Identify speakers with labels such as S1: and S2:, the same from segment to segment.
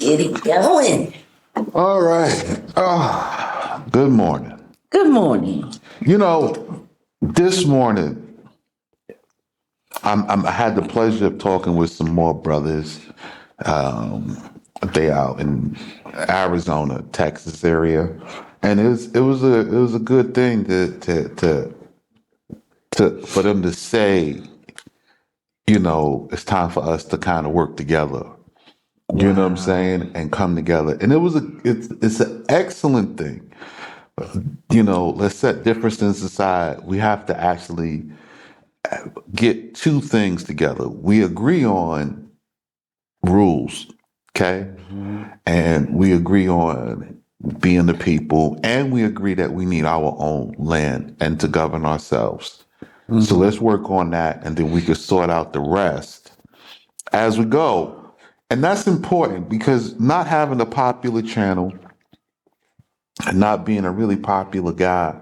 S1: Get it going.
S2: All right. Good morning.
S1: Good morning.
S2: This morning, I had the pleasure of talking with some more brothers. They out in Arizona, Texas area, and it was a good thing to for them to say, it's time for us to kind of work together. You know what I'm saying, and come together. And it's an excellent thing. Let's set differences aside. We have to actually get two things together. We agree on rules, okay? And we agree on being the people, and we agree that we need our own land and to govern ourselves. So let's work on that, and then we can sort out the rest as we go. And that's important because not having a popular channel and not being a really popular guy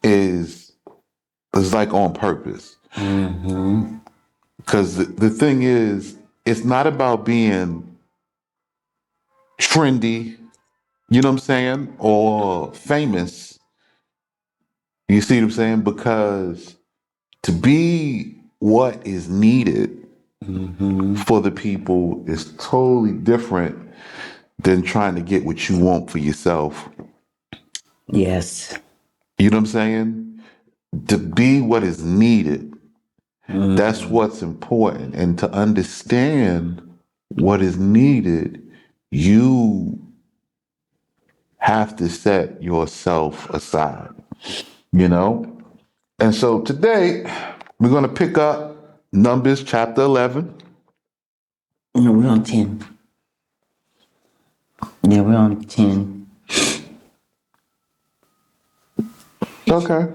S2: is like on purpose. Because the thing is, it's not about being trendy, you know what I'm saying, or famous. You see what I'm saying? Because to be what is needed for the people is totally different than trying to get what you want for yourself.
S1: Yes.
S2: You know what I'm saying? To be what is needed, that's what's important. And to understand what is needed, you have to set yourself aside, you know? And so today, we're going to pick up Numbers chapter 11.
S1: No, we're on 10. Yeah, we're on 10.
S2: Okay.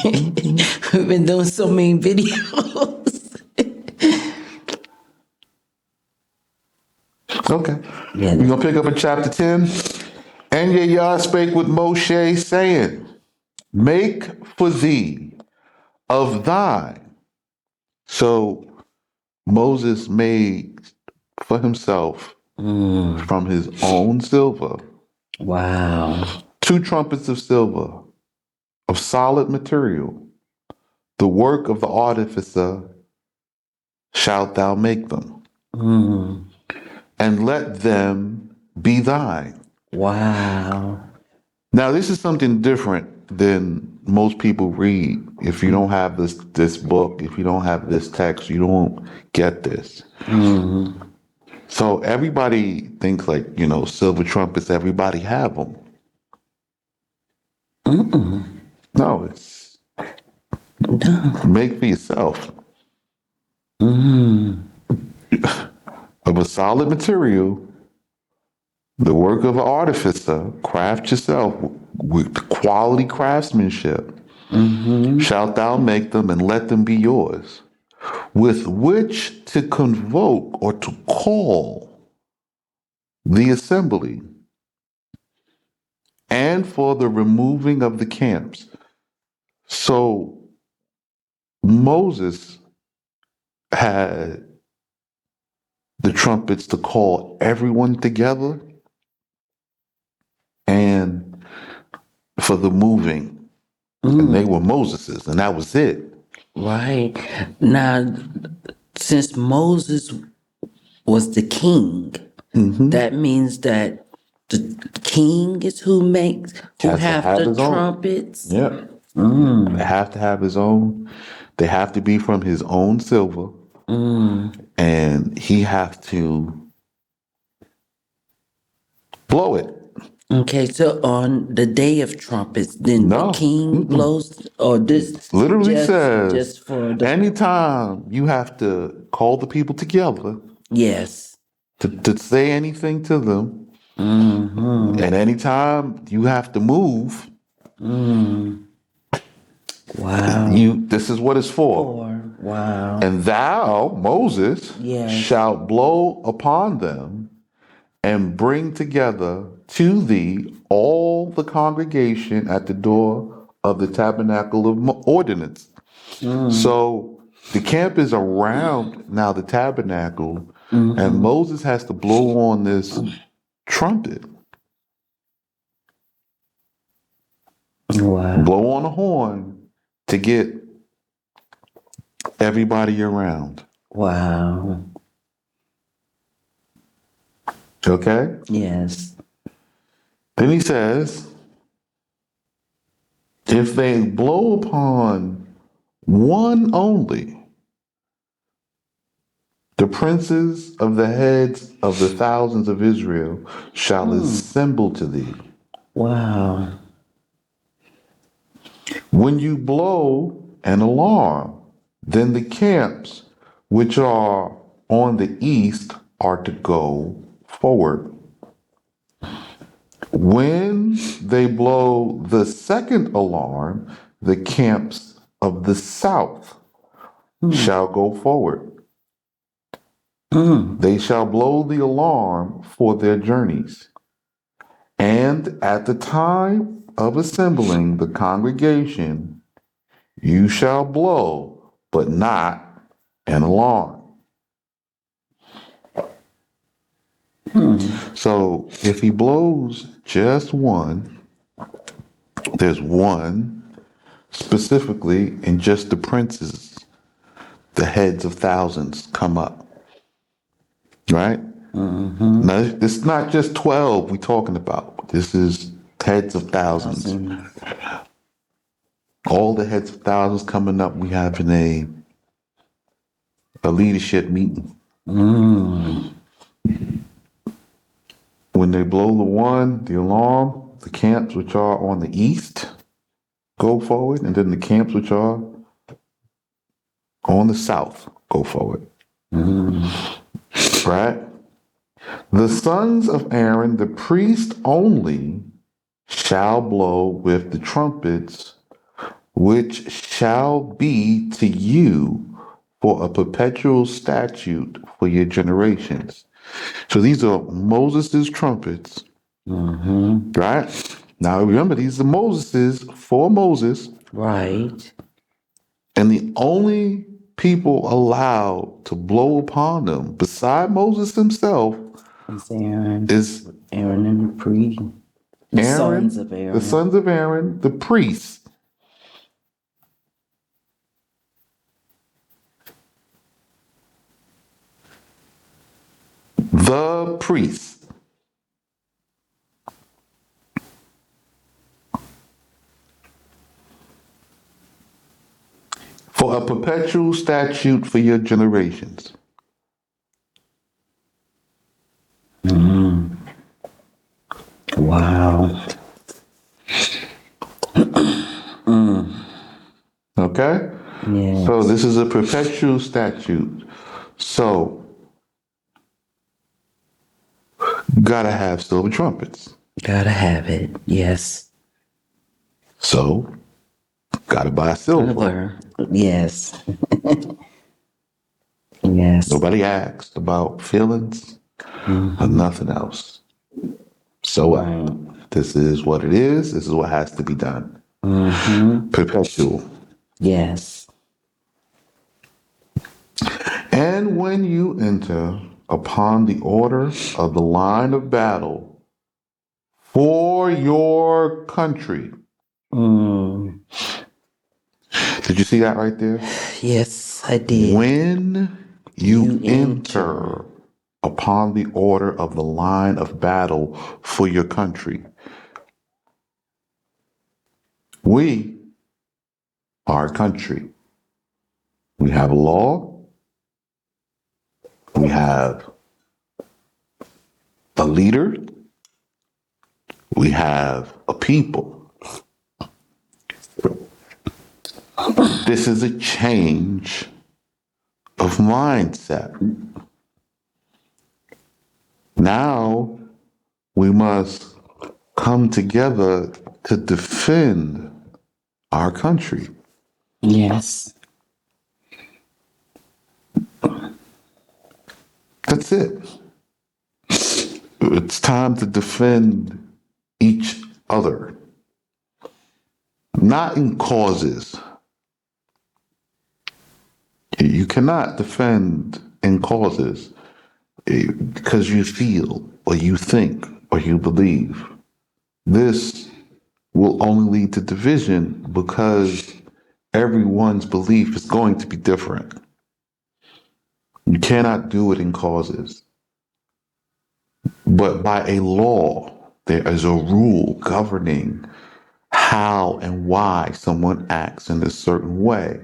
S1: We've been doing so many videos.
S2: Okay.
S1: Yeah.
S2: We're going to pick up in chapter 10. And Yah spake with Moshe, saying, make for thee of thine. So Moses made for himself from his own silver
S1: Wow.
S2: 2 trumpets of silver of solid material. The work of the artificer shalt thou make them, and let them be thine.
S1: Wow.
S2: Now, this is something different than most people read. If you don't have this book, if you don't have this text, you don't get this. So everybody thinks like, silver trumpets, everybody have them. No, it's make for yourself. Of a solid material, the work of an artificer, craft yourself with quality craftsmanship. Shalt thou make them and let them be yours, with which to convoke or to call the assembly, and for the removing of the camps. So Moses had the trumpets to call everyone together and for the moving. And they were Moses's, and that was it.
S1: Right. Now, since Moses was the king, that means that the king is who
S2: Has to
S1: have
S2: have
S1: the
S2: his own.
S1: trumpets.
S2: Yeah. They have to have his own. They have to be from his own silver. And he have to blow it.
S1: Okay, so on the day of trumpets, then
S2: No.
S1: the king blows, or this
S2: Literally
S1: just
S2: says,
S1: for the
S2: anytime you have to call the people together
S1: yes.
S2: to say anything to them, and anytime you have to move,
S1: Wow.
S2: this is what it's for.
S1: Wow.
S2: And thou, Moses,
S1: Yes.
S2: shalt blow upon them and bring together to thee all the congregation at the door of the tabernacle of ordinance. So the camp is around now the tabernacle, And Moses has to blow on this trumpet,
S1: Wow.
S2: blow on a horn to get everybody around.
S1: Wow.
S2: Okay?
S1: Yes.
S2: Then he says, if they blow upon one only, the princes of the heads of the thousands of Israel shall assemble to thee.
S1: Wow.
S2: When you blow an alarm, then the camps which are on the east are to go forward. When they blow the second alarm, the camps of the south shall go forward. They shall blow the alarm for their journeys. And at the time of assembling the congregation, you shall blow, but not an alarm. So if he blows just one, there's one specifically, and just the princes, the heads of thousands come up, right? Now, it's not just 12 we're talking about. This is heads of thousands. All the heads of thousands coming up. We having a leadership meeting. When they blow the alarm, the camps which are on the east go forward, and then the camps which are on the south go forward. Right? The sons of Aaron, the priest only, shall blow with the trumpets, which shall be to you for a perpetual statute for your generations. So these are Moses' trumpets, right? Now remember, these are Moses's for Moses,
S1: Right.
S2: and the only people allowed to blow upon them, beside Moses himself,
S1: It's Aaron.
S2: is
S1: Aaron and the priest. The
S2: Aaron,
S1: sons of Aaron.
S2: the sons of Aaron, the priests. The priests. For a perpetual statute for your generations.
S1: Wow.
S2: Okay?
S1: Yes.
S2: So this is a perpetual statute. So you gotta have silver trumpets.
S1: Gotta have it. Yes.
S2: So gotta buy silver.
S1: Silver. Yes. Yes.
S2: Nobody asked about feelings or nothing else. So what?
S1: Right.
S2: This is what it is. This is what has to be done. Perpetual.
S1: Yes.
S2: And when you enter upon the order of the line of battle for your country. Did you see that right there?
S1: Yes, I did.
S2: When you enter upon the order of the line of battle for your country. We are a country. We have a law. We have a leader. We have a people. This is a change of mindset. Now we must come together to defend our country.
S1: Yes.
S2: That's it. It's time to defend each other, not in causes. You cannot defend in causes. because you feel or you think or you believe. This will only lead to division because everyone's belief is going to be different. You cannot do it in causes. But by a law, there is a rule governing how and why someone acts in a certain way.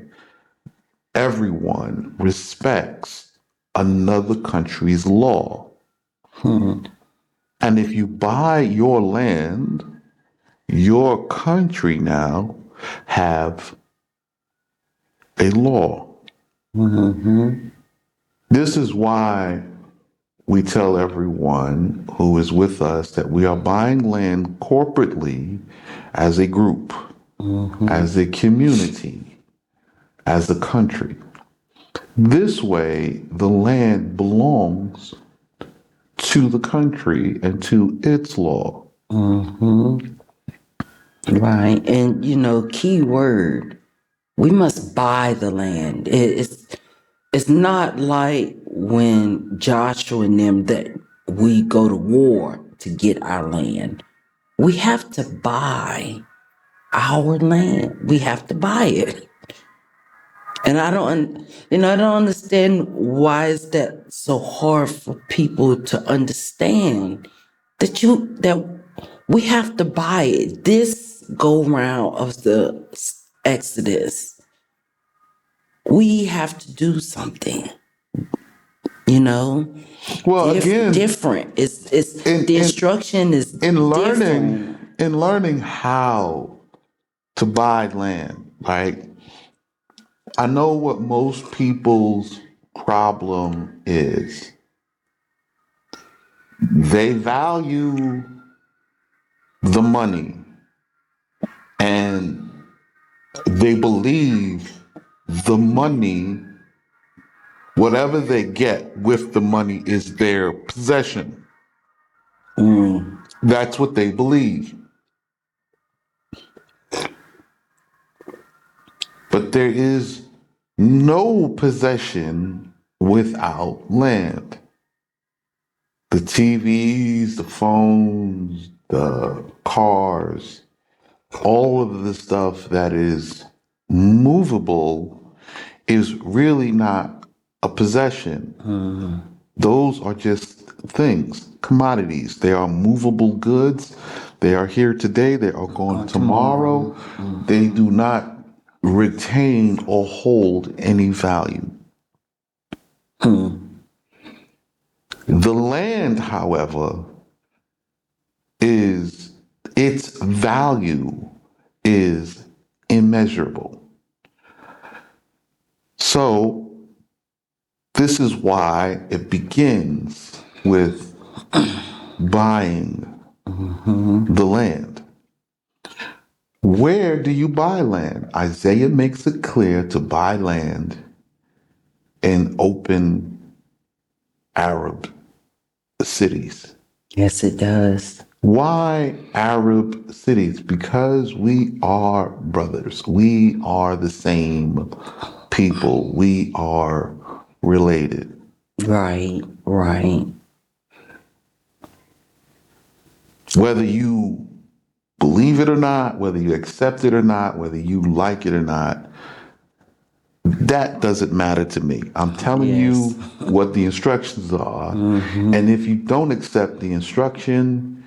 S2: Everyone respects another country's law. And if you buy your land, your country now have a law. This is why we tell everyone who is with us that we are buying land corporately as a group, as a community, as a country. This way, the land belongs to the country and to its law.
S1: Right. And, key word, we must buy the land. It's not like when Joshua and them that we go to war to get our land. We have to buy our land. We have to buy it. And I don't understand why is that so hard for people to understand that we have to buy it. This go round of the Exodus, we have to do something.
S2: Well, again,
S1: different. It's the instruction is
S2: in
S1: different.
S2: learning how to buy land, right? I know what most people's problem is. They value the money and they believe the money, whatever they get with the money, is their possession. That's what they believe. But there is no possession without land. The TVs, the phones, the cars, all of the stuff that is movable is really not a possession. Those are just things, commodities. They are movable goods. They are here today. They are gone tomorrow. They do not retain or hold any value. The land, however, its value is immeasurable. So this is why it begins with buying the land. Where do you buy land? Isaiah makes it clear to buy land in open Arab cities.
S1: Yes, it does.
S2: Why Arab cities? Because we are brothers. We are the same people. We are related.
S1: Right.
S2: Whether you believe it or not, whether you accept it or not, whether you like it or not, that doesn't matter to me. I'm telling you what the instructions are. And if you don't accept the instruction,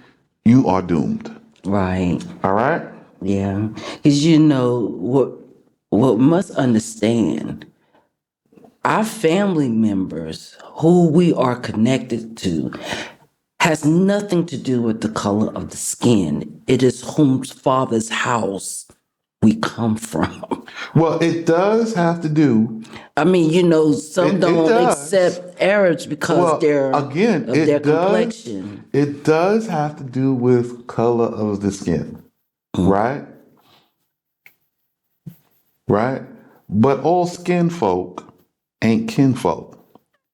S2: you are doomed.
S1: Right.
S2: All right?
S1: Yeah. Because what must understand, our family members who we are connected to has nothing to do with the color of the skin. It is whose father's house we come from.
S2: Well, it does have to do.
S1: I mean, some don't accept Arabs because of their complexion.
S2: It does have to do with color of the skin, right? Right? But all skin folk ain't kinfolk.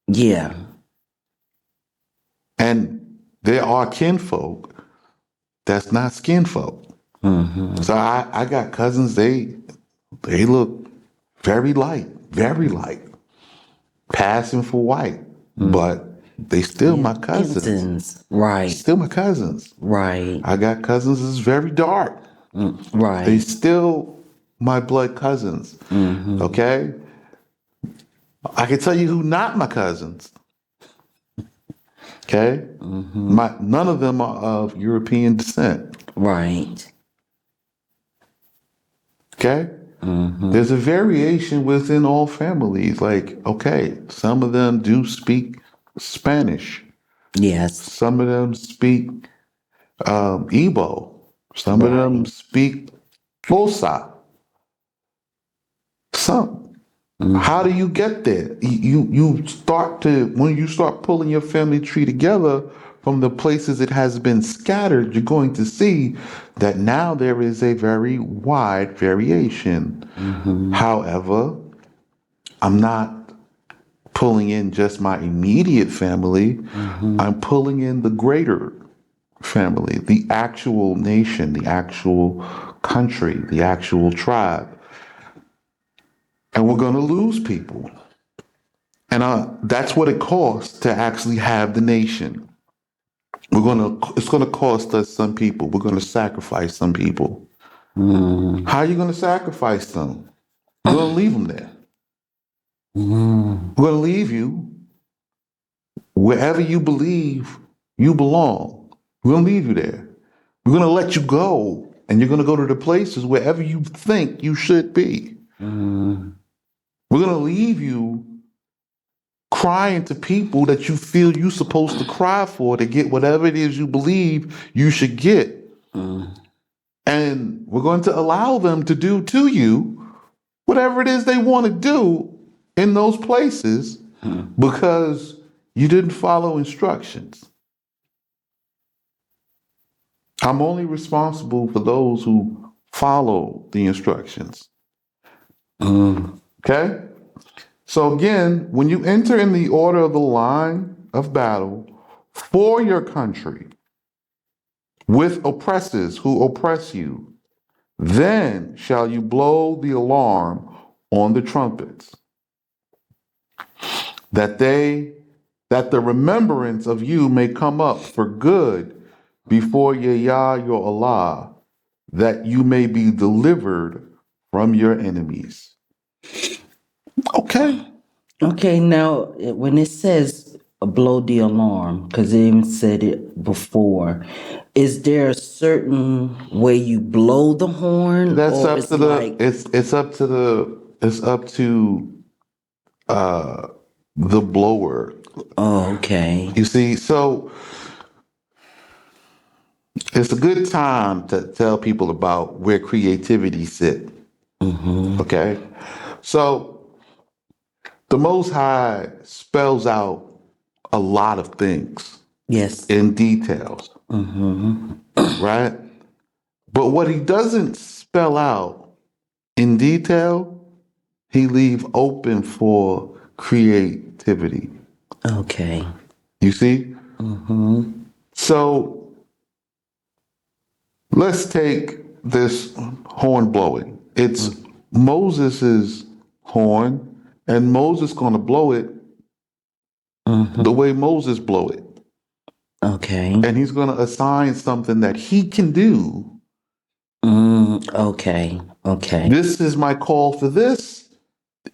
S1: Yeah.
S2: And there are kinfolk that's not skin folk. So I got cousins, they look very light, passing for white. But They still
S1: Yeah,
S2: my cousins.
S1: cousins. Right.
S2: Still my cousins.
S1: Right.
S2: I got cousins that's very dark. They
S1: Right.
S2: still my blood cousins.
S1: Mm-hmm.
S2: Okay? I can tell you who not my cousins. Okay?
S1: Mm-hmm.
S2: None of them are of European descent.
S1: Right.
S2: Okay?
S1: Mm-hmm.
S2: There's a variation within all families. Like, okay, some of them do speak Spanish.
S1: Yes.
S2: Some of them speak Igbo. Some of them
S1: Right.
S2: speak Xhosa. Some. How do
S1: Mm-hmm.
S2: you get there? You start to when you start pulling your family tree together from the places it has been scattered, you're going to see that now there is a very wide variation.
S1: Mm-hmm.
S2: However, I'm not pulling in just my immediate family.
S1: Mm-hmm.
S2: I'm pulling in the greater family, the actual nation, the actual country, the actual tribe. And we're going to lose people. And that's what it costs to actually have the nation. It's going to cost us some people. We're going to sacrifice some people.
S1: Mm-hmm.
S2: How are you going to sacrifice them? We're going to leave them there.
S1: Mm-hmm.
S2: We're going to leave you wherever you believe you belong. We're going to leave you there. We're going to let you go. And you're going to go to the places wherever you think you should be.
S1: Mm-hmm.
S2: We're going to leave you crying to people that you feel you're supposed to cry for to get whatever it is you believe you should get. And we're going to allow them to do to you whatever it is they want to do in those places because you didn't follow instructions. I'm only responsible for those who follow the instructions.
S1: Mm-hmm.
S2: Okay? So again, when you enter in the order of the line of battle for your country with oppressors who oppress you, then shall you blow the alarm on the trumpets, that the remembrance of you may come up for good before Yah your Allah, that you may be delivered from your enemies. Okay.
S1: Okay, now when it says blow the alarm, because it even said it before, is there a certain way you blow the horn,
S2: That's
S1: or
S2: up
S1: it's
S2: to the
S1: like,
S2: it's up to uh the blower.
S1: oh, okay,
S2: You see, so it's a good time to tell people about where creativity sit.
S1: mm-hmm.
S2: Okay. So the Most High spells out a lot of things
S1: Yes,
S2: in details,
S1: mm-hmm.
S2: right? But what he doesn't spell out in detail, he leave open for creativity.
S1: Okay,
S2: You see?
S1: mm-hmm.
S2: So let's take this horn blowing. It's Moses's horn, and Moses gonna blow it the
S1: Mm-hmm.
S2: way Moses blow it.
S1: Okay,
S2: And he's gonna assign something that he can do.
S1: okay, okay,
S2: This is my call for this.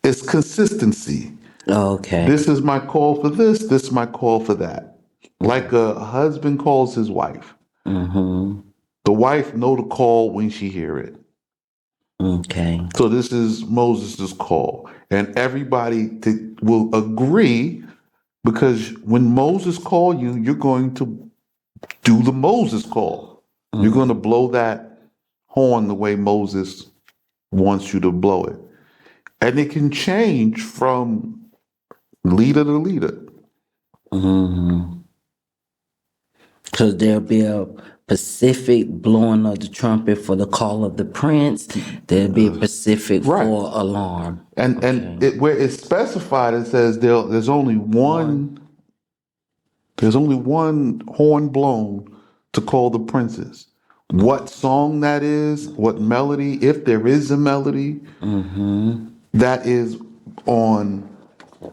S2: It's consistency.
S1: okay,
S2: This is my call for this is my call for that. Like a husband calls his wife.
S1: mm-hmm.
S2: The wife know the call when she hear it.
S1: Okay,
S2: So this is Moses' call. And everybody will agree because when Moses call you, you're going to do the Moses call. You're going to blow that horn the way Moses wants you to blow it. And it can change from leader to leader.
S1: mm-hmm. So there'll be a Pacific blowing of the trumpet for the call of the prince. There'll be a Pacific
S2: Right.
S1: for alarm.
S2: And
S1: Okay.
S2: where it's specified, it says there's only one horn blown to call the princes. What song that is, what melody, if there is a melody,
S1: Mm-hmm.
S2: that is on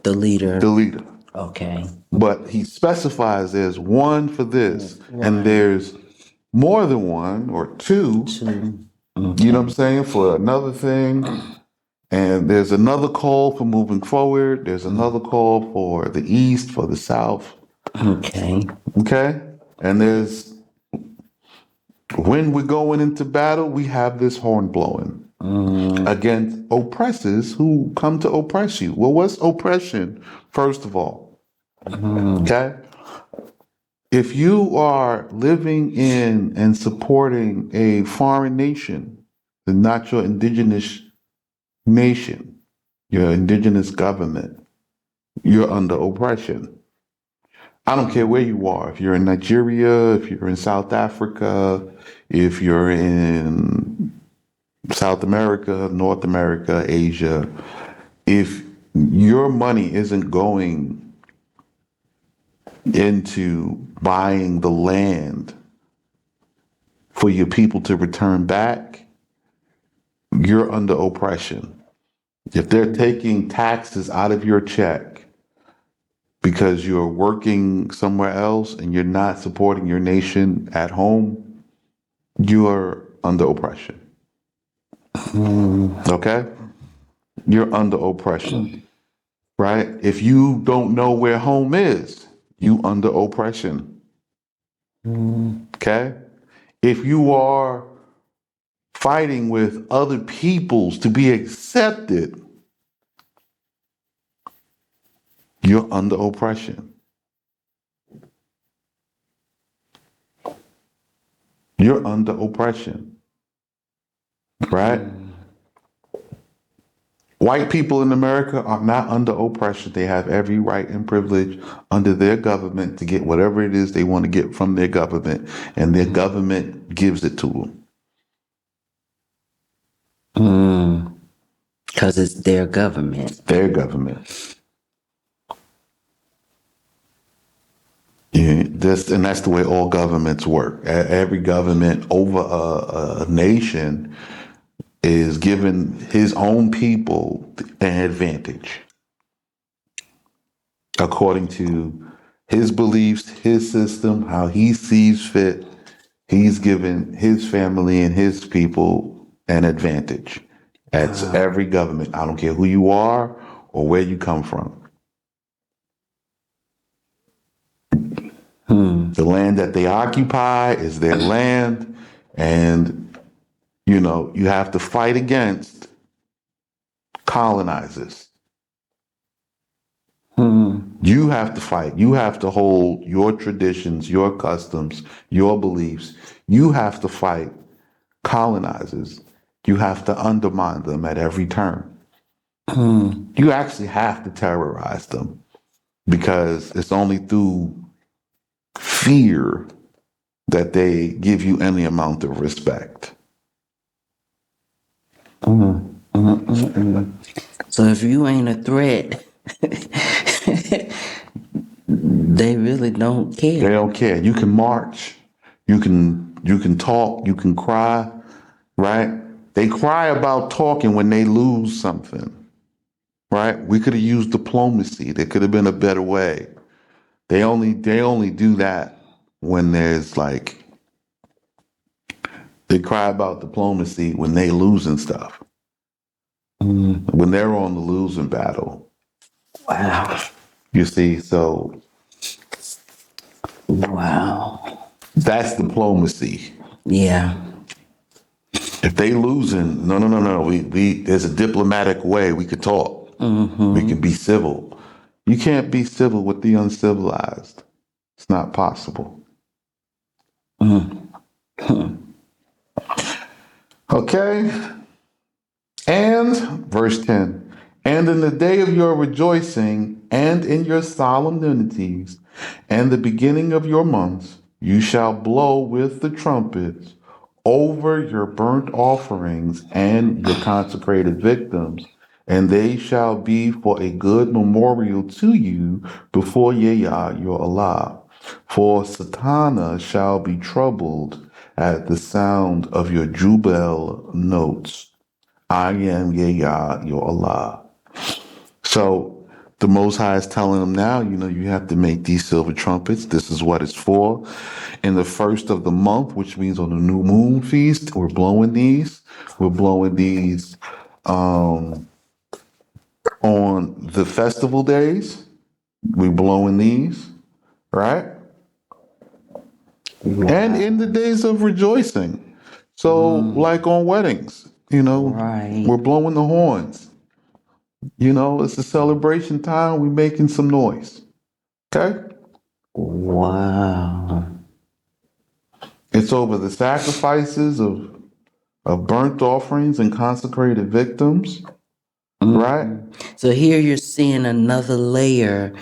S1: The leader.
S2: the leader.
S1: Okay.
S2: But he specifies there's one for this, and
S1: Right.
S2: there's more than one or two,
S1: Two.
S2: you know what
S1: Okay.
S2: I'm saying, for another thing. And there's another call for moving forward. There's another call for the east, for the south.
S1: Okay.
S2: Okay. And there's, when we're going into battle, we have this horn blowing against oppressors who come to oppress you. Well, what's oppression, first of all? Okay. If you are living in and supporting a foreign nation, and not your indigenous nation, your indigenous government, you're under oppression. I don't care where you are. If you're in Nigeria, if you're in South Africa, if you're in South America, North America, Asia, if your money isn't going into buying the land for your people to return back, you're under oppression. If they're taking taxes out of your check because you're working somewhere else and you're not supporting your nation at home, you are under oppression. Okay? You're under oppression, right? If you don't know where home is, you under oppression. Okay? If you are fighting with other peoples to be accepted, you're under oppression. You're under oppression, right? White people in America are not under oppression. They have every right and privilege under their government to get whatever it is they want to get from their government, and their government gives it to them.
S1: Because it's their government.
S2: Their government. Yeah, and that's the way all governments work. Every government over a nation is giving his own people an advantage according to his beliefs, his system, how he sees fit. He's given his family and his people an advantage. That's every government. I don't care who you are or where you come from. The land that they occupy is their land, and you have to fight against colonizers. You have to fight. You have to hold your traditions, your customs, your beliefs. You have to fight colonizers. You have to undermine them at every turn. You actually have to terrorize them because it's only through fear that they give you any amount of respect.
S1: So if you ain't a threat, they really don't
S2: They
S1: care.
S2: don't care. You can march, you can talk, you can cry, right? They cry about talking when they lose something, right? We could have used diplomacy. There could have been a better way. They only do that when there's like they cry about diplomacy when they losing stuff. When they're on the losing battle.
S1: Wow.
S2: You see, so
S1: Wow.
S2: that's diplomacy.
S1: Yeah.
S2: If they losing, no, no, no, no. We there's a diplomatic way we could talk. We can be civil. You can't be civil with the uncivilized. It's not possible. Okay. And verse 10. And in the day of your rejoicing, and in your solemnities, and the beginning of your months, you shall blow with the trumpets over your burnt offerings and your consecrated victims, and they shall be for a good memorial to you before Yah your Allah. For Satana shall be troubled at the sound of your jubel notes. I am Yah your Allah. So the Most High is telling them now, you have to make these silver trumpets. This is what it's for. In the first of the month, which means on the new moon feast, we're blowing these. We're blowing these on the festival days. We're blowing these, right?
S1: Wow.
S2: And in the days of rejoicing. So, like on weddings,
S1: Right.
S2: we're blowing the horns. It's a celebration time. We're making some noise. Okay?
S1: Wow.
S2: It's over the sacrifices of burnt offerings and consecrated victims, right?
S1: So here you're seeing another layer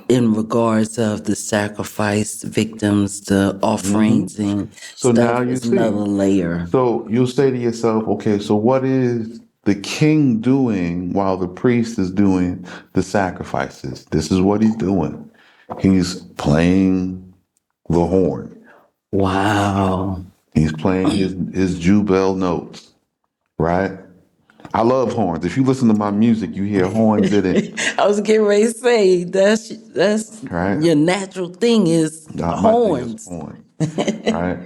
S1: in regards of the sacrifice victims, the offerings and
S2: So now
S1: stuff
S2: you
S1: is another
S2: see.
S1: layer.
S2: So you'll say to yourself, okay, so what is the king doing while the priest is doing the sacrifices? This is what he's doing. He's playing the horn.
S1: Wow.
S2: He's playing his Jubel notes, right? I love horns. If you listen to my music, you hear horns in it,
S1: I was getting ready to say that's
S2: right?
S1: your natural thing is
S2: My thing is
S1: horns.
S2: horn, right?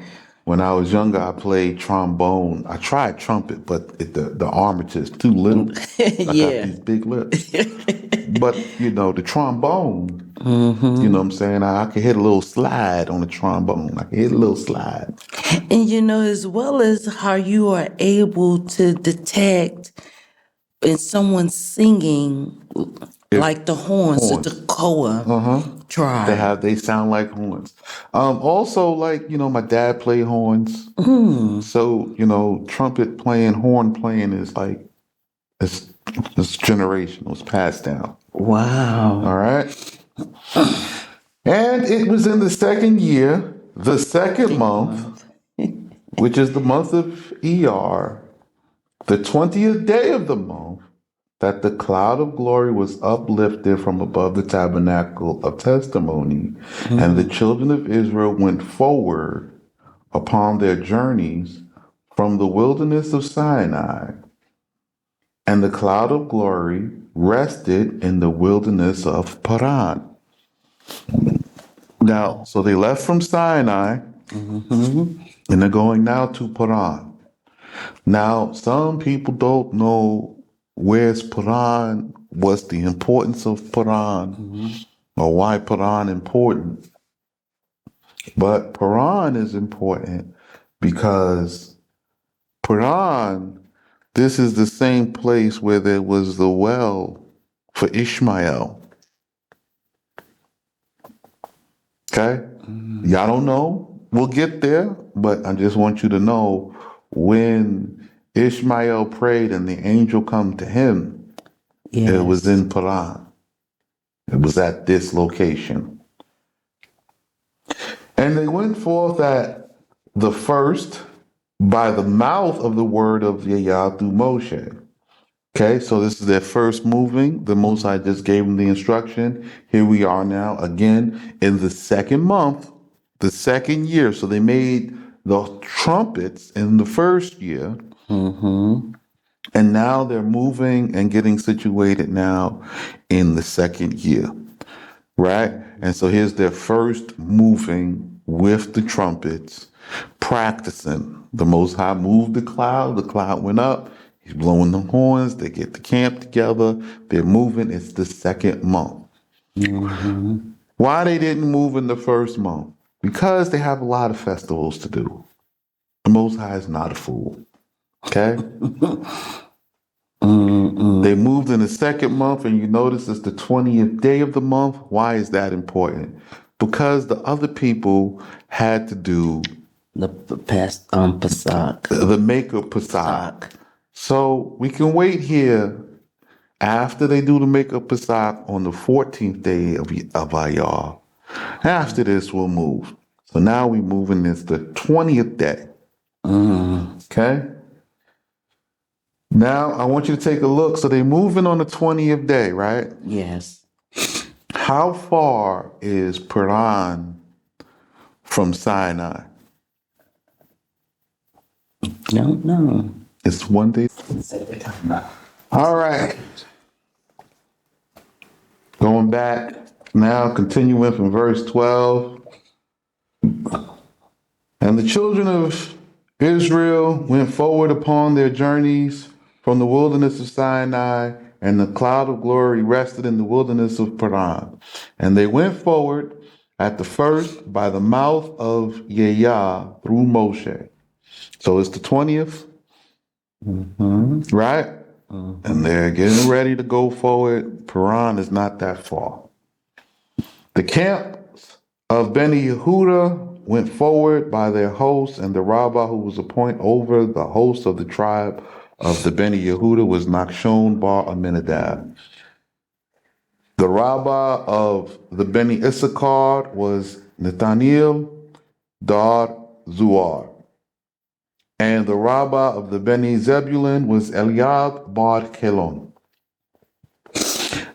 S2: When I was younger, I played trombone. I tried trumpet, but the armature is too little. I got
S1: Yeah.
S2: these big lips. But the trombone, you know what I'm saying? I can hit a little slide on the trombone. I can hit a little slide.
S1: And as well as how you are able to detect in someone singing
S2: If
S1: like the horns, the
S2: horns,
S1: Tekoa tribe.
S2: they sound like horns. Also, like my dad played horns. So trumpet playing, horn playing is like it's generational. It's passed down. All
S1: Wow.
S2: right. And it was in the second year, the second
S1: Second
S2: month,
S1: month.
S2: which is the month of ER, the 20th day of the month, that the cloud of glory was uplifted from above the tabernacle of testimony, and the children of Israel went forward upon their journeys from the wilderness of Sinai, and the cloud of glory rested in the wilderness of Paran. Now, so they left from Sinai and they're going now to Paran. Now, some people don't know where's Paran, what's the importance of Paran, or why Paran important. But Paran is important because Paran, this is the same place where there was the well for Ishmael. Okay? Y'all don't know. We'll get there, but I just want you to know when Ishmael prayed and the angel come to him, it was
S1: Yes.
S2: in Paran. It was at this location. And they went forth at the first by the mouth of the word of Yahweh through Moshe. Okay, so this is their first moving. The Most High just gave them the instruction. Here we are now, again, in the second month, the second year. So they made the trumpets in the first year. And now they're moving and getting situated now in the second year, right? And so here's their first moving with the trumpets, practicing. The Most High moved the cloud went up, he's blowing the horns, they get the camp together, they're moving. It's the second month. Why they didn't move in the first month? Because they have a lot of festivals to do. The Most High is not a fool. Okay? They moved in the second month, and you notice it's the 20th day of the month. Why is that important? Because the other people had to do
S1: The past Pesach.
S2: the makeup Pesach. So we can wait here after they do the makeup Pesach on the 14th day of Ayar. After this, we'll move. So now we're moving. It's the 20th day. Okay? Now I want you to take a look. So they're moving on the 20th day, right?
S1: Yes.
S2: How far is Paran from Sinai?
S1: Don't know.
S2: It's one day. All right. Going back now, continuing from verse 12. And the children of Israel went forward upon their journeys from the wilderness of Sinai, and the cloud of glory rested in the wilderness of Paran. And they went forward at the first by the mouth of Yeyah through Moshe. So it's the 20th, right? And they're getting ready to go forward. Paran is not that far. The camps of Beni Yehuda went forward by their host, and the Rabbah who was appointed over the host of the tribe of the Beni Yehuda was Nachshon bar Aminadab. The Rabbah of the Beni Issachar was Nathaniel dar Zuar. And the Rabbah of the Beni Zebulun was Eliab bar Kelon.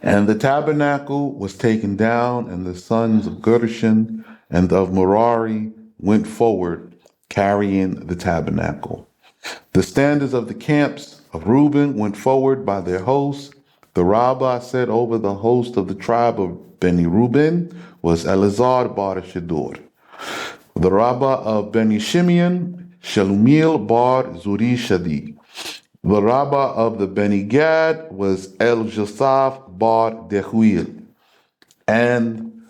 S2: And the tabernacle was taken down, and the sons of Gershon and of Merari went forward, carrying the tabernacle. The standards of the camps of Reuben went forward by their hosts. The Rabbah set over the host of the tribe of Beni Reuben was Eleazar bar Shadur. The Rabbah of Beni Shimeon, Shelumiel bar Zuri Shadi. The Rabbah of the Beni Gad was El Josaph bar Dehuil. And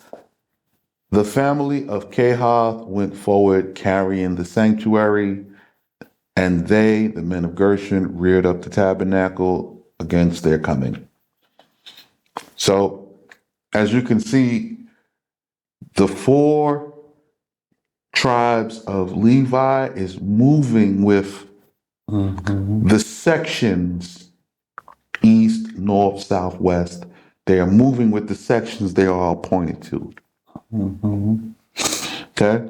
S2: the family of Kehath went forward carrying the sanctuary, and they, the men of Gershon, reared up the tabernacle against their coming. So, as you can see, the 4 tribes of Levi is moving with the sections east, north, south, west. They are moving with the sections they are all pointed to. Okay?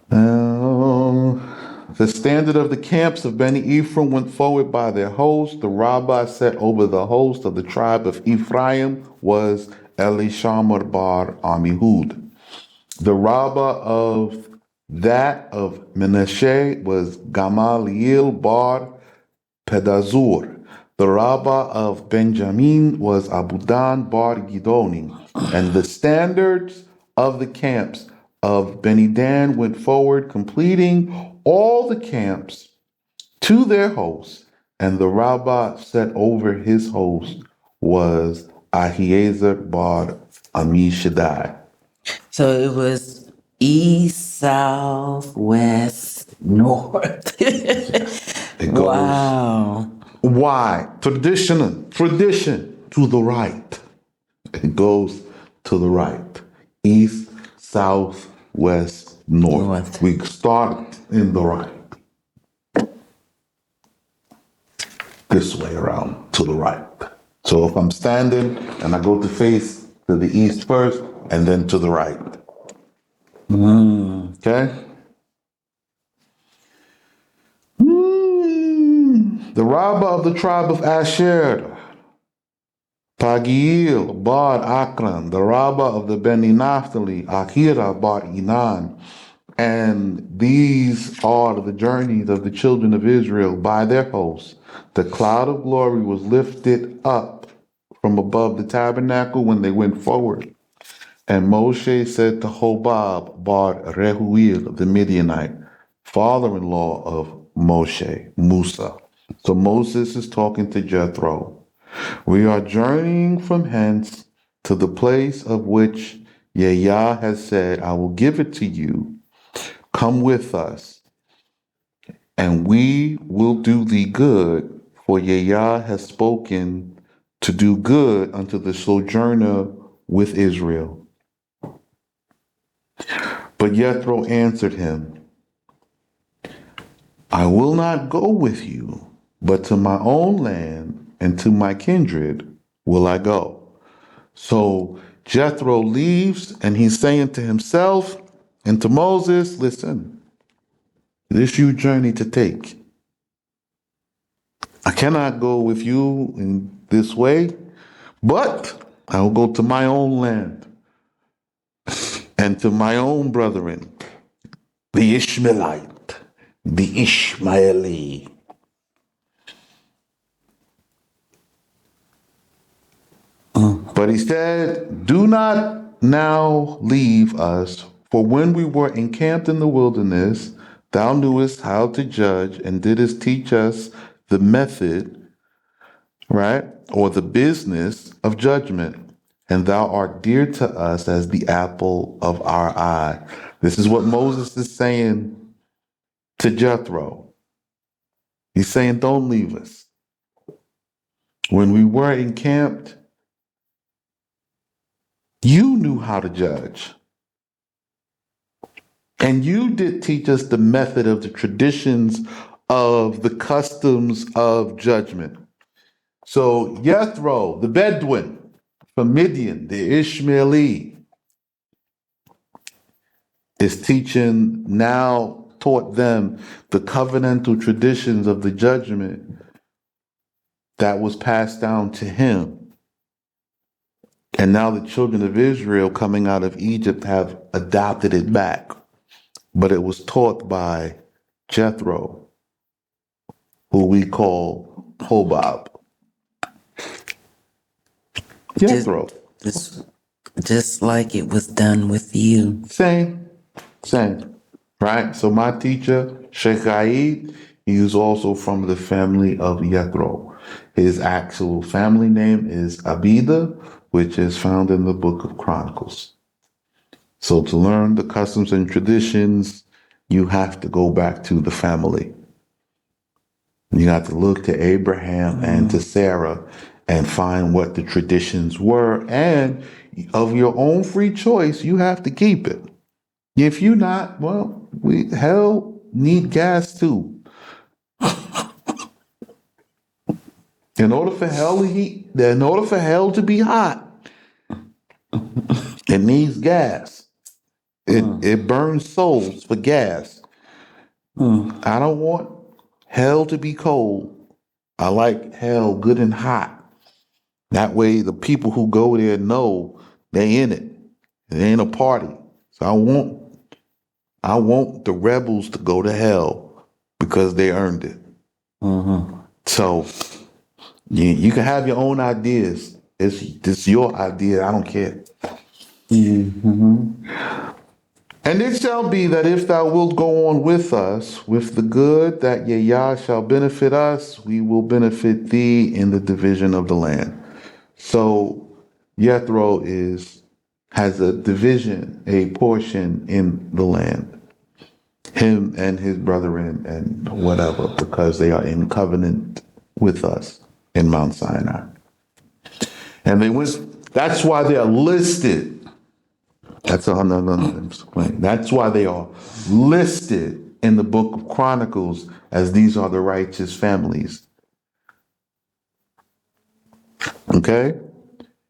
S2: The standard of the camps of Beni Ephraim went forward by their host. The Rabbah set over the host of the tribe of Ephraim was Elishamar bar Amihud. The Rabbah of that of Menashe was Gamaliel bar Pedazur. The Rabbah of Benjamin was Abudan bar Gidoni. And the standards of the camps of Benidan went forward, completing all the camps to their hosts. And the Rabbah set over his host was Ahiezer bar Amishadai.
S1: So it was east, south, west, north.
S2: It goes,
S1: Wow.
S2: why? Tradition to the right. It goes to the right. East, south, west, north.
S1: North.
S2: We start in the right. This way around, to the right. So if I'm standing and I go to face to the east first and then to the right. Okay? The Rabbah of the tribe of Asher, Pagiel bar Akran, the Rabbah of the Beni Naphtali, Akira bar Inan. And these are the journeys of the children of Israel by their hosts. The cloud of glory was lifted up from above the tabernacle when they went forward. And Moshe said to Hobab bar Rehuel, the Midianite, father-in-law of Moshe, Musa. So Moses is talking to Jethro. We are journeying from hence to the place of which Yahweh has said, I will give it to you. Come with us, and we will do thee good, for Yahweh has spoken to do good unto the sojourner with Israel. But Jethro answered him, I will not go with you, but to my own land and to my kindred will I go. So Jethro leaves, and he's saying to himself and to Moses, listen, this you journey to take. I cannot go with you in this way, but I will go to my own land and to my own brethren, the Ishmaelite, the Ishmaeli. But he said, do not now leave us, for when we were encamped in the wilderness, thou knewest how to judge and didst teach us the method, right? Or the business of judgment. And thou art dear to us as the apple of our eye. This is what Moses is saying to Jethro. He's saying, don't leave us. When we were encamped, you knew how to judge. And you did teach us the method of the traditions of the customs of judgment. So Jethro, the Bedouin from Midian, the Ishmaeli, is teaching now, taught them the covenantal traditions of the judgment that was passed down to him. And now the children of Israel coming out of Egypt have adopted it back. But it was taught by Jethro, who we call Hobab.
S1: Just,
S2: Jethro.
S1: just like it was done with you.
S2: Same. Right? So my teacher, Sheikh Aid, he is also from the family of Jethro. His actual family name is Abida, which is found in the book of Chronicles. So to learn the customs and traditions, you have to go back to the family. You have to look to Abraham and to Sarah and find what the traditions were. And of your own free choice, you have to keep it. If you not, well, hell need gas too. In order for hell to be hot, it needs gas. It burns souls for gas. I don't want hell to be cold. I like hell good and hot. That way the people who go there know they in it. It ain't a party. So I want the rebels to go to hell because they earned it. So you can have your own ideas. It's your idea. I don't care. And it shall be that if thou wilt go on with us, with the good that Yah shall benefit us, we will benefit thee in the division of the land. So Jethro has a division, a portion in the land. Him and his brethren and whatever, because they are in covenant with us in Mount Sinai. And that's why they are listed. That's why they are listed in the book of Chronicles as these are the righteous families. Okay?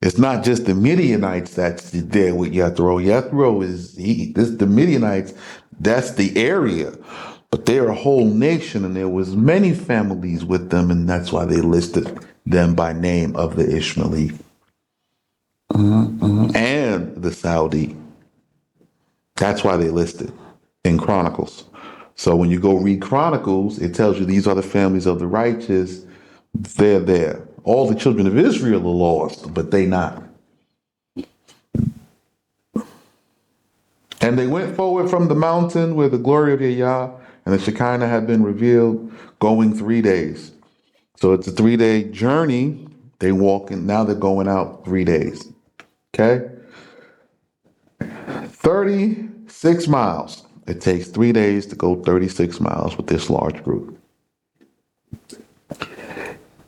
S2: It's not just the Midianites that's there with Jethro. Jethro the Midianites, that's the area. But they're a whole nation and there was many families with them and that's why they listed them by name of the Ishmaeli and the Saudi. That's why they listed in Chronicles. So when you go read Chronicles, it tells you these are the families of the righteous. They're there. All the children of Israel are lost, but they not. And they went forward from the mountain where the glory of Yah and the Shekinah had been revealed, going 3 days. So it's a 3-day journey. They walking, now they're going out 3 days. Okay? 36 miles. It takes 3 days to go 36 miles with this large group.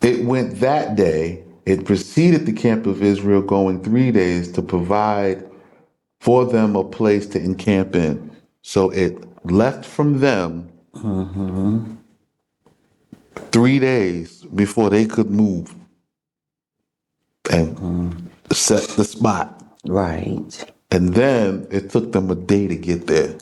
S2: It went that day. It preceded the camp of Israel going 3 days to provide for them a place to encamp in. So it left from them 3 days before they could move and set the spot.
S1: Right.
S2: And then it took them a day to get there.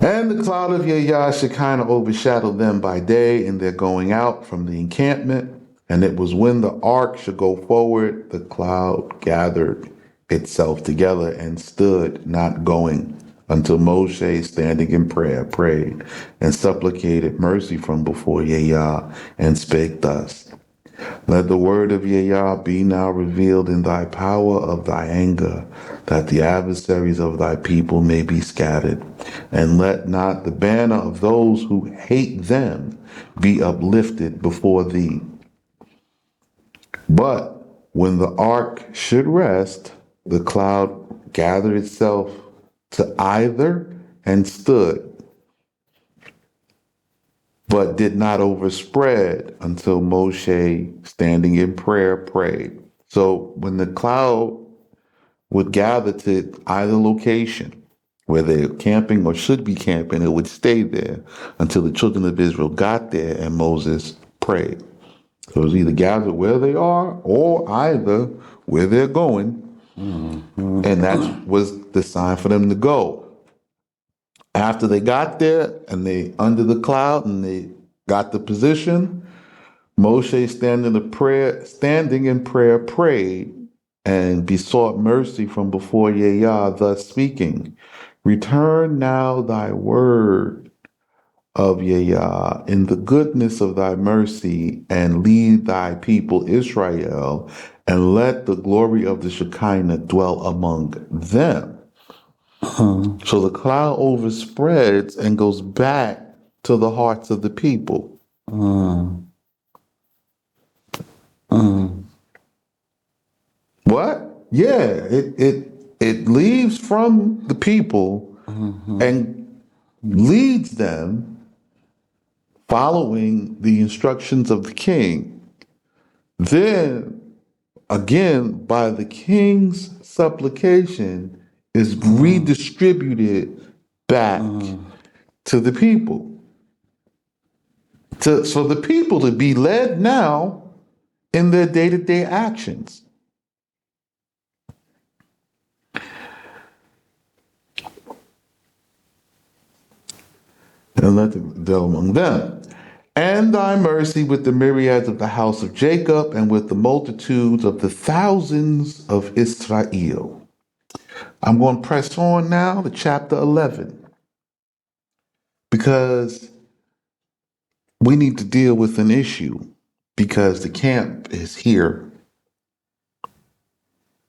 S2: And the cloud of Yah Shekinah overshadowed them by day in their going out from the encampment. And it was when the ark should go forward, the cloud gathered itself together and stood, not going, until Moshe, standing in prayer, prayed and supplicated mercy from before Yah and spake thus. Let the word of Yah be now revealed in thy power of thy anger, that the adversaries of thy people may be scattered. And let not the banner of those who hate them be uplifted before thee. But when the ark should rest, the cloud gathered itself to either and stood, but did not overspread until Moshe, standing in prayer, prayed. So when the cloud would gather to either location where they're camping or should be camping, it would stay there until the children of Israel got there and Moses prayed. So it was either gathered where they are or either where they're going, and that was the sign for them to go. After they got there and they under the cloud and they got the position, Moshe standing in prayer, prayed and besought mercy from before Yah, thus speaking, return now thy word of Yah in the goodness of thy mercy, and lead thy people Israel, and let the glory of the Shekinah dwell among them. So the cloud overspreads and goes back to the hearts of the people. What? Yeah, it leaves from the people and leads them following the instructions of the king. Then again, by the king's supplication, is redistributed back to the people. So the people to be led now in their day-to-day actions. And let them dwell among them. And thy mercy with the myriads of the house of Jacob, and with the multitudes of the thousands of Israel. I'm going to press on now to chapter 11, because we need to deal with an issue, because the camp is here,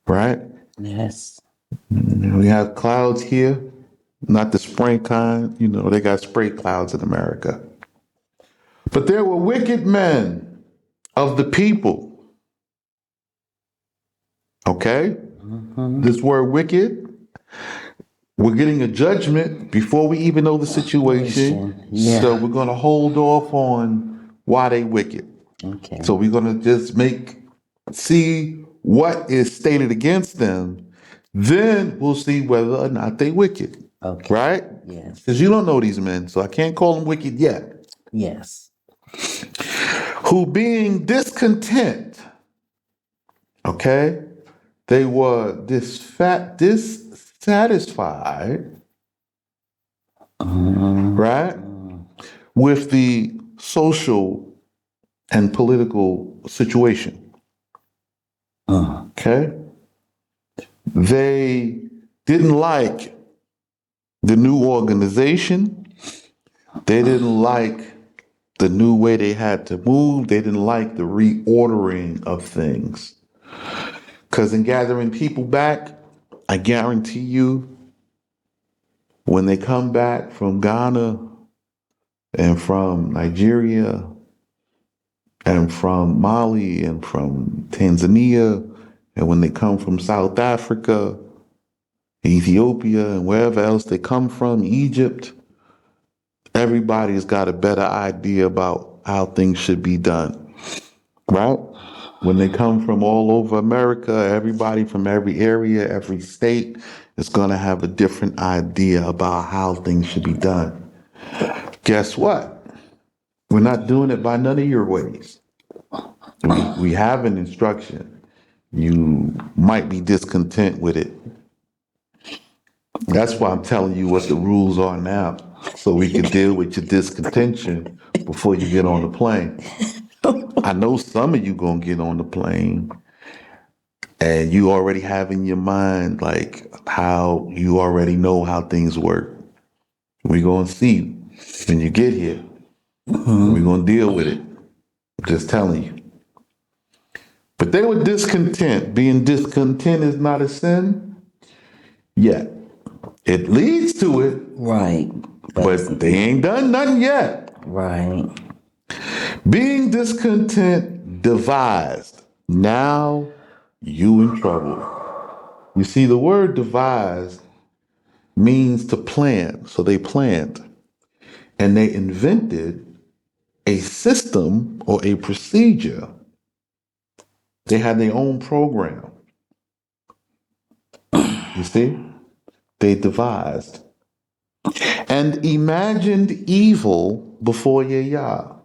S2: right?
S1: Yes.
S2: We have clouds here, not the spray kind. They got spray clouds in America. But there were wicked men of the people. Okay? This word wicked, we're getting a judgment before we even know the situation.
S1: Yeah.
S2: So we're going to hold off on why they wicked.
S1: Okay.
S2: So we're going to just see what is stated against them. Then we'll see whether or not they wicked.
S1: Okay.
S2: Right?
S1: Yes.
S2: Because you don't know these men, so I can't call them wicked yet.
S1: Yes.
S2: Who being discontent, okay, they were dissatisfied, right, with the social and political situation. Okay? They didn't like the new organization. They didn't like the new way they had to move. They didn't like the reordering of things. Because in gathering people back, I guarantee you, when they come back from Ghana and from Nigeria and from Mali and from Tanzania, and when they come from South Africa, Ethiopia, and wherever else they come from, Egypt, everybody's got a better idea about how things should be done, right? When they come from all over America, everybody from every area, every state is going to have a different idea about how things should be done. Guess what? We're not doing it by none of your ways. We have an instruction. You might be discontent with it. That's why I'm telling you what the rules are now, so we can deal with your discontention before you get on the plane. I know some of you gonna get on the plane and you already have in your mind like how you already know how things work. We're gonna see when you get here. We're gonna deal with it. I'm just telling you. But they were discontent. Being discontent is not a sin yet. It leads to it,
S1: Right.
S2: but they ain't done nothing yet.
S1: Right.
S2: Being discontent devised. Now you in trouble. You see, the word devised means to plan. So they planned and they invented a system or a procedure. They had their own program. You see? They devised and imagined evil before Yah.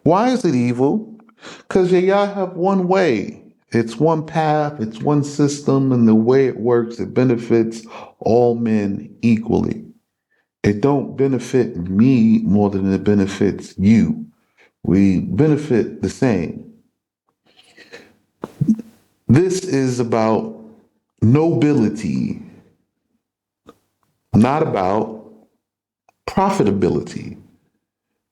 S2: Why is it evil? Because Yah have one way. It's one path, it's one system, and the way it works, it benefits all men equally. It don't benefit me more than it benefits you. We benefit the same. This is about nobility, not about profitability.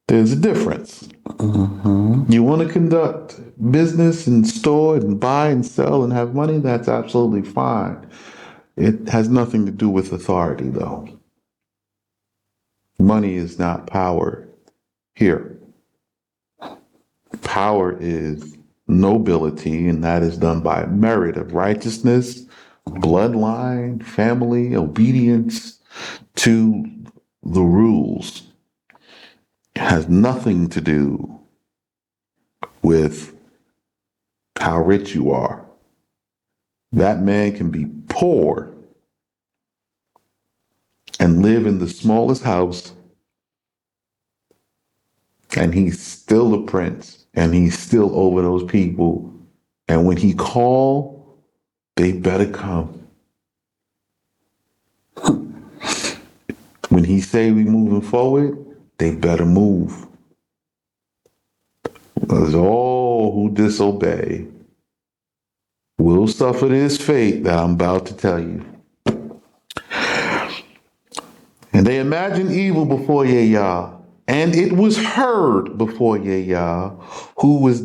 S2: There's a difference. You want to conduct business and store and buy and sell and have money, that's absolutely fine. It has nothing to do with authority, though. Money is not power here. Power is nobility, and that is done by merit of righteousness, bloodline, family, obedience to the rules. It has nothing to do with how rich you are. That man can be poor and live in the smallest house, and he's still a prince, and he's still over those people. And when he call, they better come. When he say we moving forward, they better move. Because all who disobey will suffer this fate that I'm about to tell you. And they imagined evil before Yah, and it was heard before Yah, whose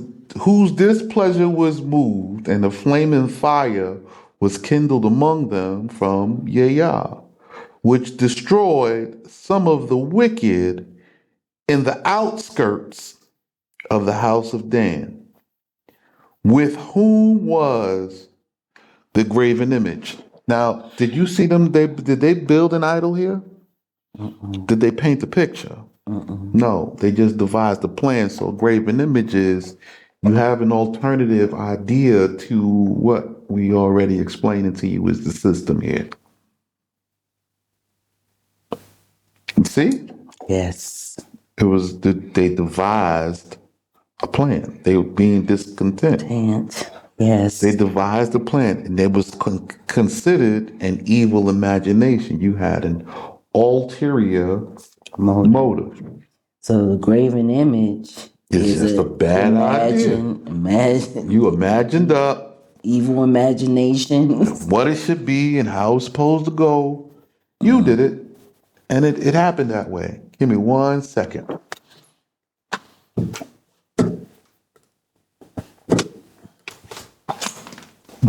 S2: displeasure was moved, and a flaming fire was kindled among them from Yah, which destroyed some of the wicked in the outskirts of the house of Dan, with whom was the graven image. Now, did you see them? Did they build an idol here? Did they paint the picture? No, they just devised the plan. So graven images, you have an alternative idea to what we already explained to you is the system here. See?
S1: Yes.
S2: It was they devised a plan. They were being discontent.
S1: Yes.
S2: They devised a plan, and it was considered an evil imagination. You had an ulterior motive.
S1: So the graven image
S2: It's just a bad idea. You imagined up
S1: evil imaginations.
S2: what it should be and how it's supposed to go. You did it, and it happened that way. Give me 1 second.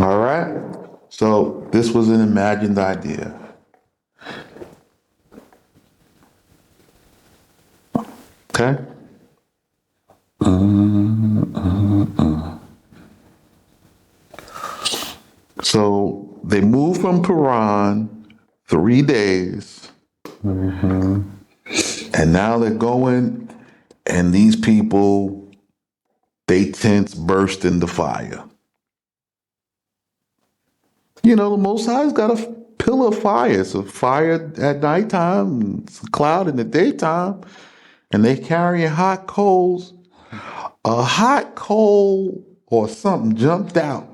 S2: All right. So this was an imagined idea. Okay. So they moved from Paran 3 days. And now they're going, and these people, they tents burst into fire. You know, the Most High's got a pillar of fire. It's a fire at nighttime, and it's a cloud in the daytime, and they carrying hot coals. A hot coal or something jumped out.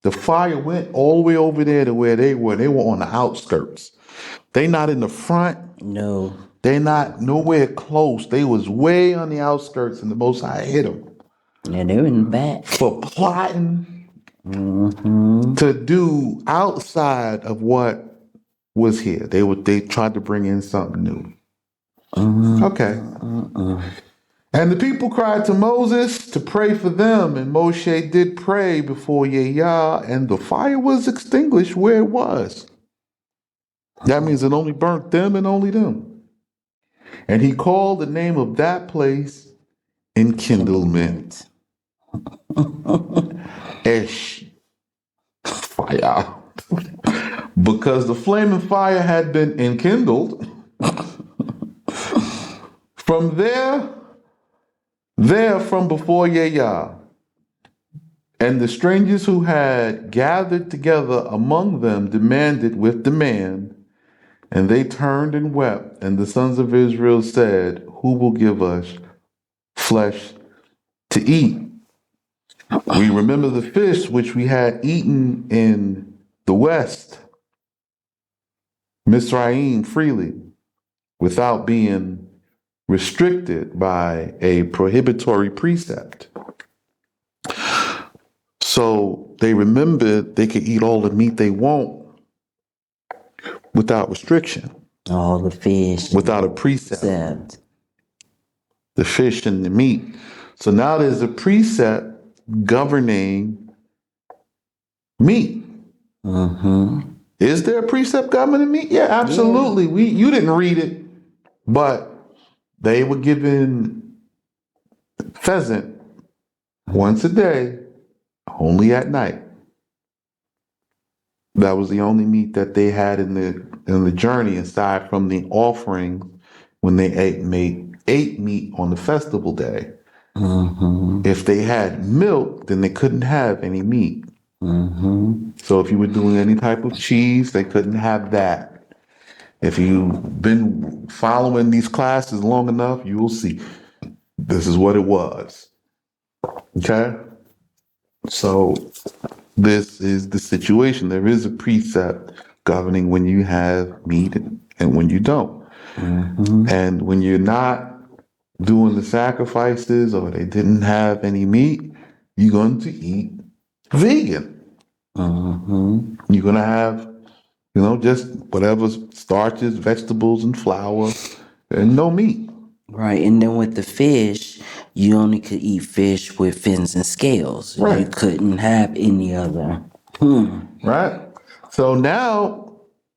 S2: The fire went all the way over there to where they were. They were on the outskirts. They not in the front.
S1: No.
S2: They not nowhere close. They was way on the outskirts, and the Most High hit them.
S1: Yeah, they're in the back.
S2: For plotting to do outside of what was here. They tried to bring in something new. Okay. And the people cried to Moses to pray for them, and Moshe did pray before Yah, and the fire was extinguished where it was. That means it only burnt them and only them. And he called the name of that place enkindlement. Esh, fire. Because the flaming fire had been enkindled. From there from before Yah. And the strangers who had gathered together among them demanded with demand, and they turned and wept. And the sons of Israel said, who will give us flesh to eat? We remember the fish which we had eaten in the west, Mizraim, freely, without being restricted by a prohibitory precept. So they remembered they could eat all the meat they want without restriction,
S1: All the fish.
S2: without a precept. The fish and the meat. So now there's a precept governing meat.
S1: Mm-hmm.
S2: Is there a precept governing meat? Yeah, absolutely.
S1: Yeah.
S2: You didn't read it, but they were given pheasant once a day, only at night. That was the only meat that they had in the journey, aside from the offering when they ate meat on the festival day.
S1: Mm-hmm.
S2: If they had milk, then they couldn't have any meat.
S1: Mm-hmm.
S2: So if you were doing any type of cheese, they couldn't have that. If you've been following these classes long enough, you will see this is what it was. Okay? So this is the situation. There is a precept governing when you have meat and when you don't.
S1: Mm-hmm.
S2: And when you're not doing the sacrifices or they didn't have any meat, you're going to eat vegan.
S1: Mm-hmm.
S2: You're going to have, just whatever starches, vegetables, and flour, and no meat.
S1: Right, and then with the fish, you only could eat fish with fins and scales.
S2: Right.
S1: You couldn't have any other.
S2: Right? So now,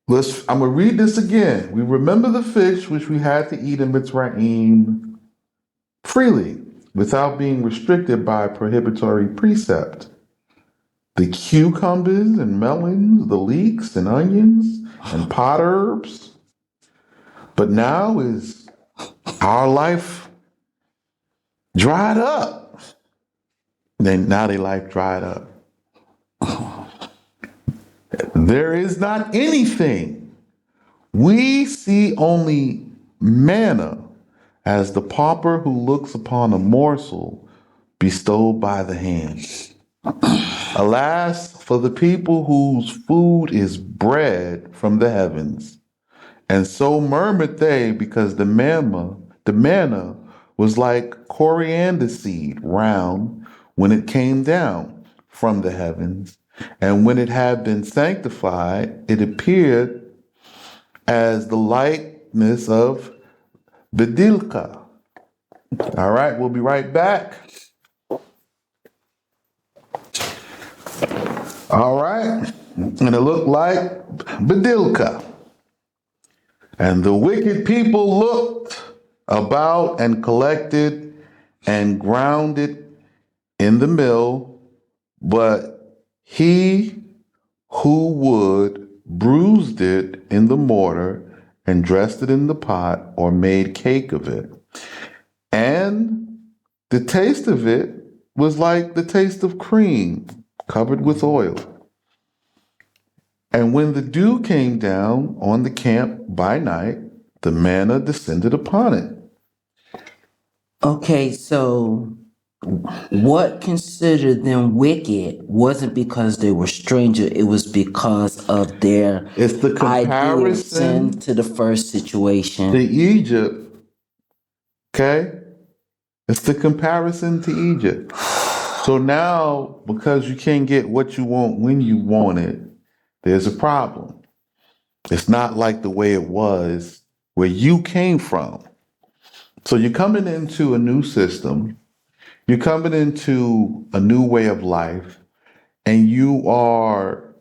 S2: I'm going to read this again. We remember the fish which we had to eat in Mitzrayim freely, without being restricted by prohibitory precept. The cucumbers and melons, the leeks and onions and pot herbs. But now is our life dried up. Now their life dried up. There is not anything. We see only manna as the pauper who looks upon a morsel bestowed by the hand. Alas, for the people whose food is bread from the heavens. And so murmured they, because the manna was like coriander seed round when it came down from the heavens. And when it had been sanctified, it appeared as the likeness of bedilka. All right, we'll be right back. All right, and it looked like bedilka. And the wicked people looked about and collected and ground it in the mill, but he who would bruised it in the mortar and dressed it in the pot or made cake of it. And the taste of it was like the taste of cream covered with oil. And when the dew came down on the camp by night, the manna descended upon it.
S1: Okay, so what considered them wicked wasn't because they were strangers, it was because of their
S2: It's the comparison
S1: to the first situation.
S2: to Egypt. Okay? It's the comparison to Egypt. So now, because you can't get what you want when you want it, there's a problem. It's not like the way it was where you came from. So you're coming into a new system, you're coming into a new way of life, and you are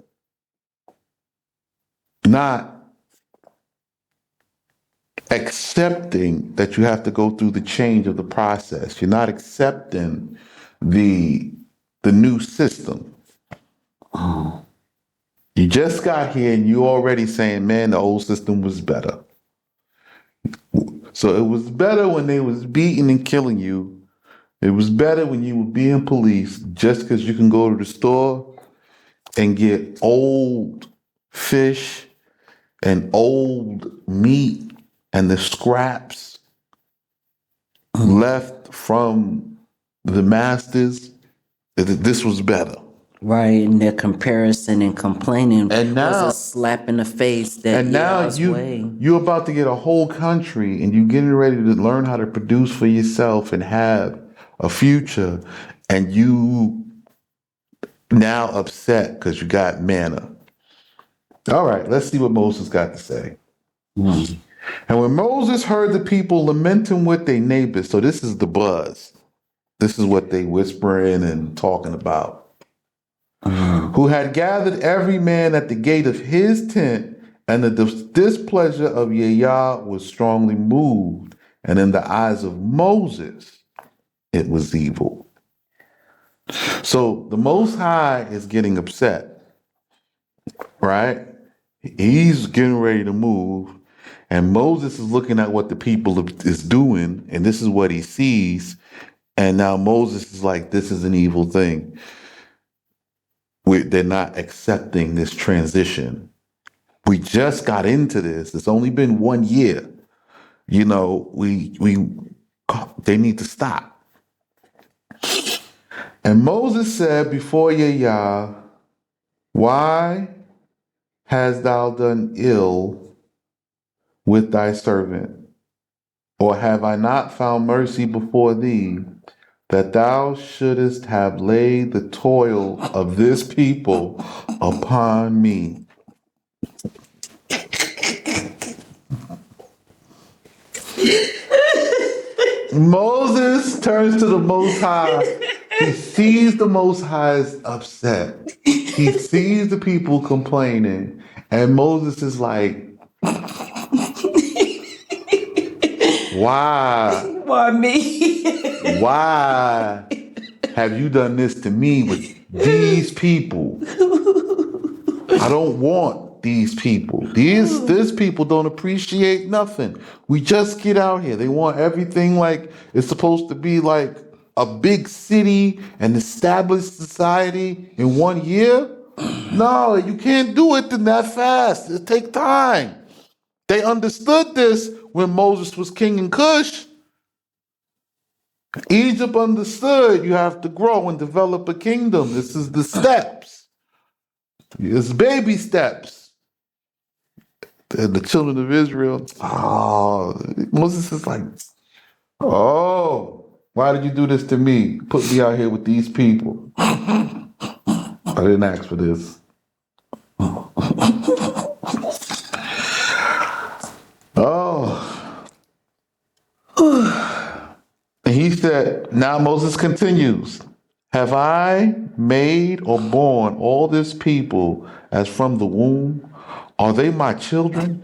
S2: not accepting that you have to go through the change of the process. You're not accepting the new system. You just got here and you already saying, man, the old system was better. So it was better when they was beating and killing you. It was better when you were being policed just because you can go to the store and get old fish and old meat and the scraps left from the masters. This was better.
S1: Right, and the comparison and complaining
S2: And
S1: was a
S2: now,
S1: slap in the face that
S2: and
S1: yeah,
S2: now
S1: I was way.
S2: you're about to get a whole country and you're getting ready to learn how to produce for yourself and have a future, and you now upset because you got manna. All right, let's see what Moses got to say. And when Moses heard the people lamenting with their neighbors, so this is the buzz. This is what they whispering and talking about. Who had gathered every man at the gate of his tent, and the displeasure of Yah was strongly moved, and in the eyes of Moses, it was evil. So the Most High is getting upset, right? He's getting ready to move, and Moses is looking at what the people is doing, and this is what he sees. And now Moses is like, this is an evil thing. They're not accepting this transition. We just got into this. It's only been 1 year. You know, they need to stop. And Moses said before Yah, why hast thou done ill with thy servant? Or have I not found mercy before thee, that thou shouldest have laid the toil of this people upon me? Moses turns to the Most High. He sees the Most High is upset. He sees the people complaining. And Moses is like, why?
S1: Why me?
S2: Why have you done this to me with these people? I don't want these people. These people don't appreciate nothing. We just get out here. They want everything like it's supposed to be like a big city and established society in 1 year. No, you can't do it in that fast. It takes time. They understood this when Moses was king in Cush. Egypt understood you have to grow and develop a kingdom. This is the steps. It's baby steps. And the children of Israel, Moses is like, why did you do this to me? Put me out here with these people. I didn't ask for this. Oh. And he said, now Moses continues, have I made or born all this people as from the womb? Are they my children?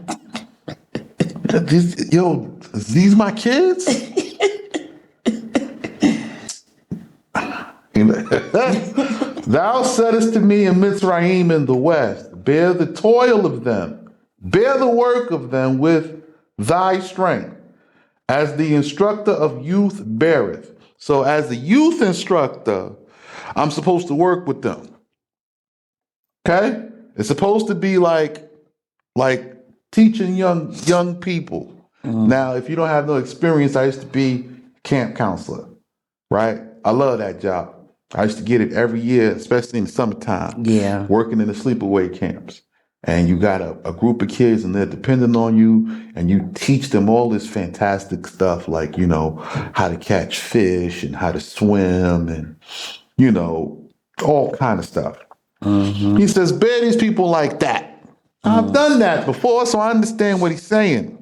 S2: These my kids? Thou saidest to me in Mitzrayim in the west, bear the toil of them, bear the work of them with thy strength, as the instructor of youth beareth. So as the youth instructor, I'm supposed to work with them. Okay? It's supposed to be like teaching young people. Now, if you don't have no experience, I used to be camp counselor, right? I love that job. I used to get it every year, especially in the summertime.
S1: Yeah.
S2: Working in the sleepaway camps. And you got a group of kids and they're dependent on you, and you teach them all this fantastic stuff like, how to catch fish and how to swim and, all kind of stuff. He says, bear these people like that. I've done that before, so I understand what he's saying.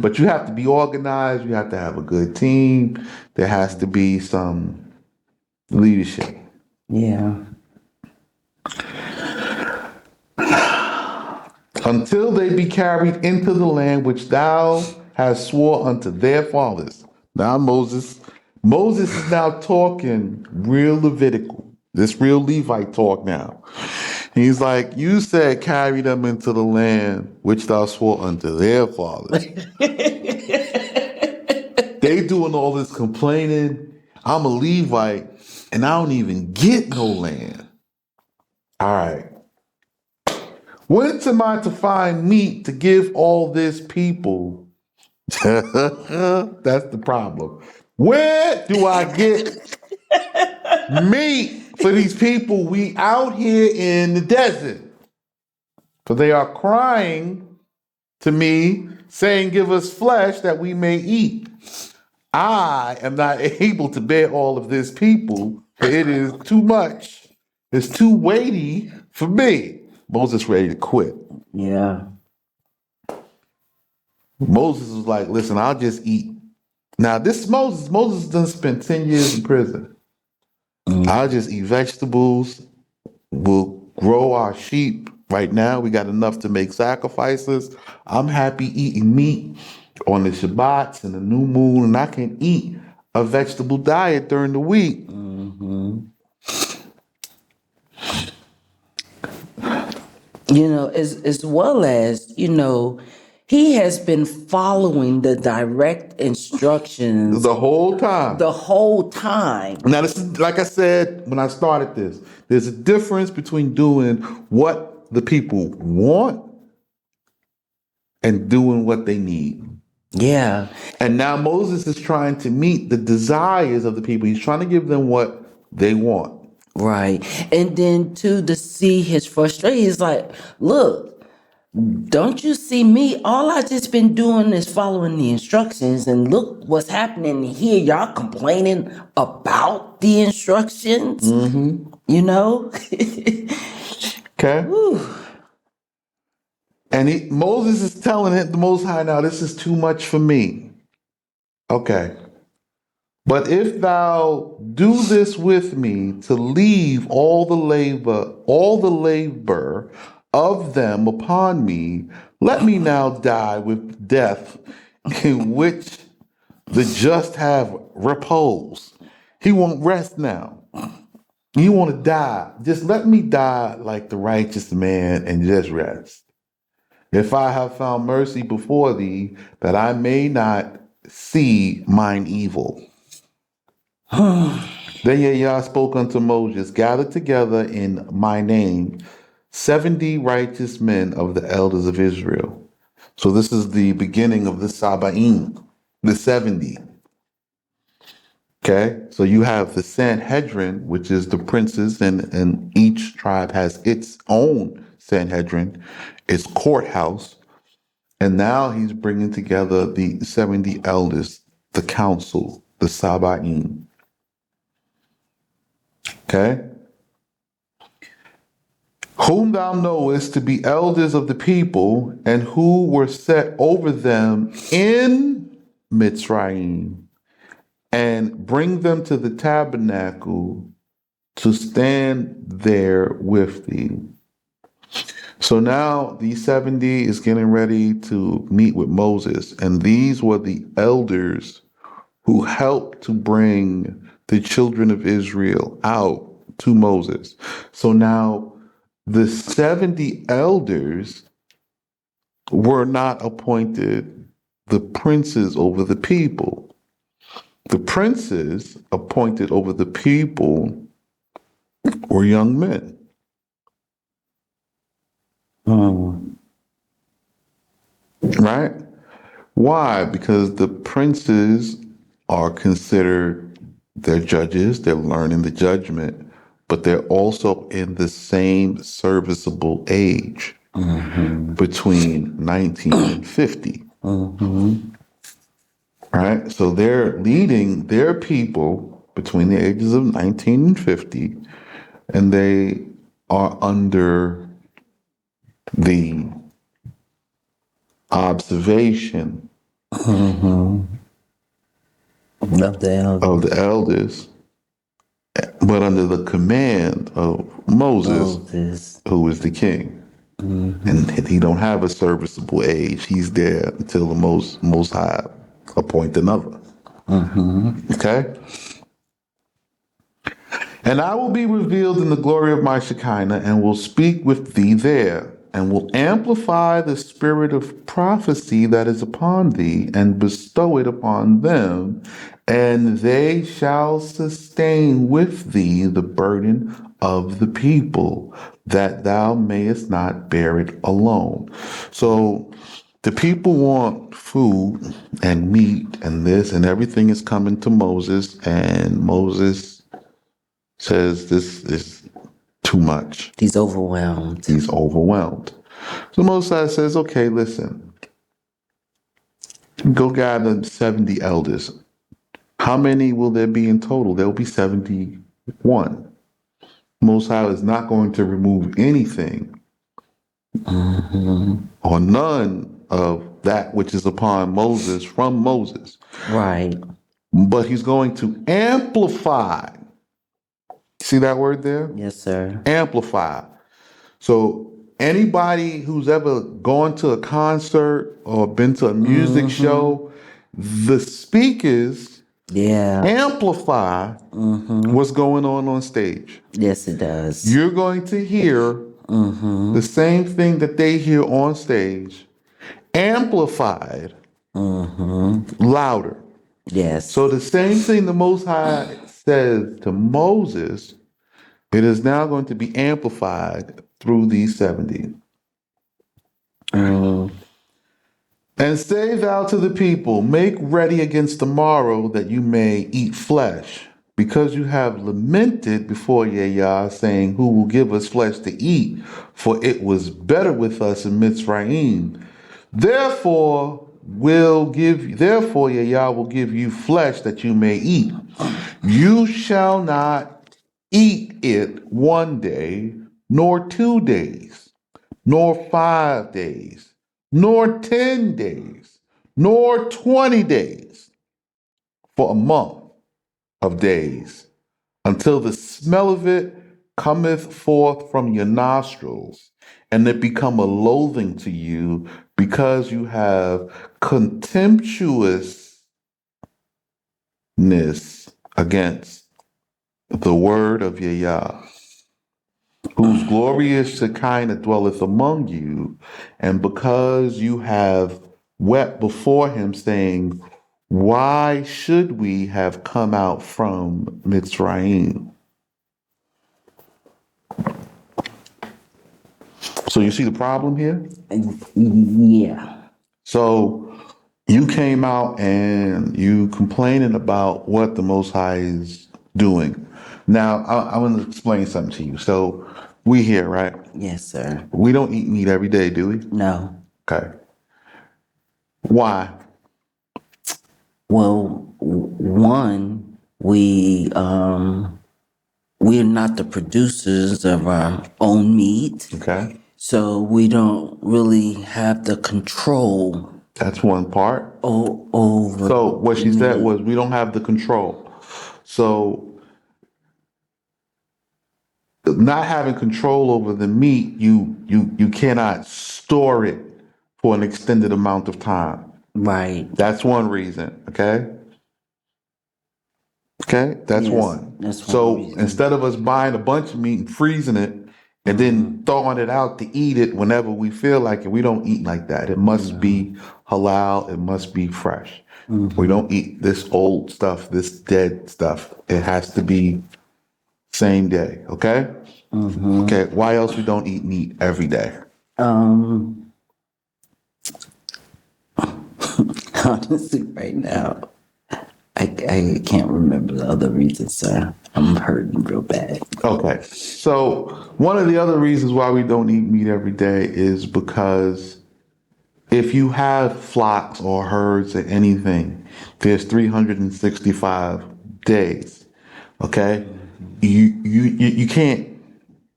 S2: But you have to be organized. You have to have a good team. There has to be some leadership.
S1: Yeah.
S2: Until they be carried into the land which thou hast swore unto their fathers. Now Moses is now talking real Levitical, this real Levite talk now. He's like, you said carry them into the land which thou swore unto their fathers. They doing all this complaining. I'm a Levite and I don't even get no land. All right. Whence am I to find meat to give all this people? That's the problem. Where do I get meat for these people? We out here in the desert. For they are crying to me, saying, give us flesh that we may eat. I am not able to bear all of this people, for it is too much. It's too weighty for me. Moses ready to quit.
S1: Yeah.
S2: Moses was like, listen, I'll just eat. Now, this is Moses. Moses done spent 10 years in prison. I'll just eat vegetables. We'll grow our sheep. Right now, we got enough to make sacrifices. I'm happy eating meat on the Shabbats and the new moon, and I can eat a vegetable diet during the week.
S1: You know, as well as, you know, he has been following the direct instructions
S2: The whole time.
S1: the whole time.
S2: Now, this is like I said when I started this. There's a difference between doing what the people want and doing what they need.
S1: Yeah.
S2: And now Moses is trying to meet the desires of the people. He's trying to give them what they want.
S1: Right. And then to see his frustration, he's like, look, don't you see me? All I just been doing is following the instructions, and look what's happening here. Y'all complaining about the instructions, you know?
S2: Okay? And Moses is telling it, the Most High, now this is too much for me. Okay. But if thou do this with me to leave all the labor of them upon me, let me now die with death in which the just have repose. He won't rest now. You want to die. Just let me die like the righteous man and just rest. If I have found mercy before thee, that I may not see mine evil. Then Yah spoke unto Moses, gather together in my name 70 righteous men of the elders of Israel. So this is the beginning of the Sabaim, the 70. Okay, so you have the Sanhedrin, which is the princes, and each tribe has its own Sanhedrin, its courthouse. And now he's bringing together the 70 elders, the council, the Sabaim. Okay? Whom thou knowest to be elders of the people, and who were set over them in Mitzrayim, and bring them to the tabernacle to stand there with thee. So now the 70 is getting ready to meet with Moses, and these were the elders who helped to bring the children of Israel out to Moses. So now the 70 elders were not appointed the princes over the people. The princes appointed over the people were young men. Right? Why? Because the princes are considered, they're judges, they're learning the judgment, but they're also in the same serviceable age between 19 and 50. Right? So they're leading their people between the ages of 19 and 50, and they are under the observation
S1: Of the
S2: of
S1: elders.
S2: the elders, but under the command of Moses,
S1: Moses.
S2: who is the king. And he don't have a serviceable age. He's there until the most high appoint another. Okay? And I will be revealed in the glory of my Shekinah, and will speak with thee there, and will amplify the spirit of prophecy that is upon thee, and bestow it upon them, and they shall sustain with thee the burden of the people, that thou mayest not bear it alone. So the people want food and meat and this, and everything is coming to Moses, and Moses says this is too much.
S1: He's overwhelmed.
S2: He's overwhelmed. So Moses says, okay, listen, go gather 70 elders. How many will there be in total? There will be 71. Most High is not going to remove anything or none of that which is upon Moses from Moses.
S1: Right.
S2: But he's going to amplify. See that word there?
S1: Yes, sir.
S2: Amplify. So anybody who's ever gone to a concert or been to a music show, the speakers amplify what's going on stage.
S1: Yes, it does.
S2: You're going to hear the same thing that they hear on stage, amplified louder.
S1: Yes.
S2: So the same thing the Most High says to Moses, it is now going to be amplified through these 70. And say thou to the people, make ready against tomorrow that you may eat flesh, because you have lamented before Yah, saying, who will give us flesh to eat? For it was better with us in Mitzrayim. Therefore Yah will give you flesh that you may eat. You shall not eat it one day, nor 2 days, nor 5 days, nor 10 days, nor 20 days, for a month of days, until the smell of it cometh forth from your nostrils, and it become a loathing to you, because you have contemptuousness against the word of Yah, whose glorious Shekinah dwelleth among you, and because you have wept before him, saying, why should we have come out from Mitzrayim? So you see the problem here?
S1: Yeah.
S2: So you came out and you complaining about what the Most High is doing. Now, I want to explain something to you. So we here, right?
S1: Yes, sir.
S2: We don't eat meat every day, do we?
S1: No.
S2: Okay. Why?
S1: Well, one, we're not the producers of our own meat,
S2: Okay.
S1: so we don't really have the control
S2: That's one part.
S1: over.
S2: So what she said was we don't have the control. So not having control over the meat, you cannot store it for an extended amount of time.
S1: Right.
S2: That's one reason. Okay. Okay, that's
S1: Yes,
S2: one.
S1: that's one
S2: So
S1: reason.
S2: instead of us buying a bunch of meat and freezing it and then throwing it out to eat it whenever we feel like it, we don't eat like that. It must be halal. It must be fresh. We don't eat this old stuff, this dead stuff. It has to be same day. Okay. Okay. Why else we don't eat meat every day?
S1: Honestly, right now, I can't remember the other reasons, sir. I'm hurting real bad.
S2: Okay. So one of the other reasons why we don't eat meat every day is because if you have flocks or herds or anything, there's 365 days. Okay. You can't,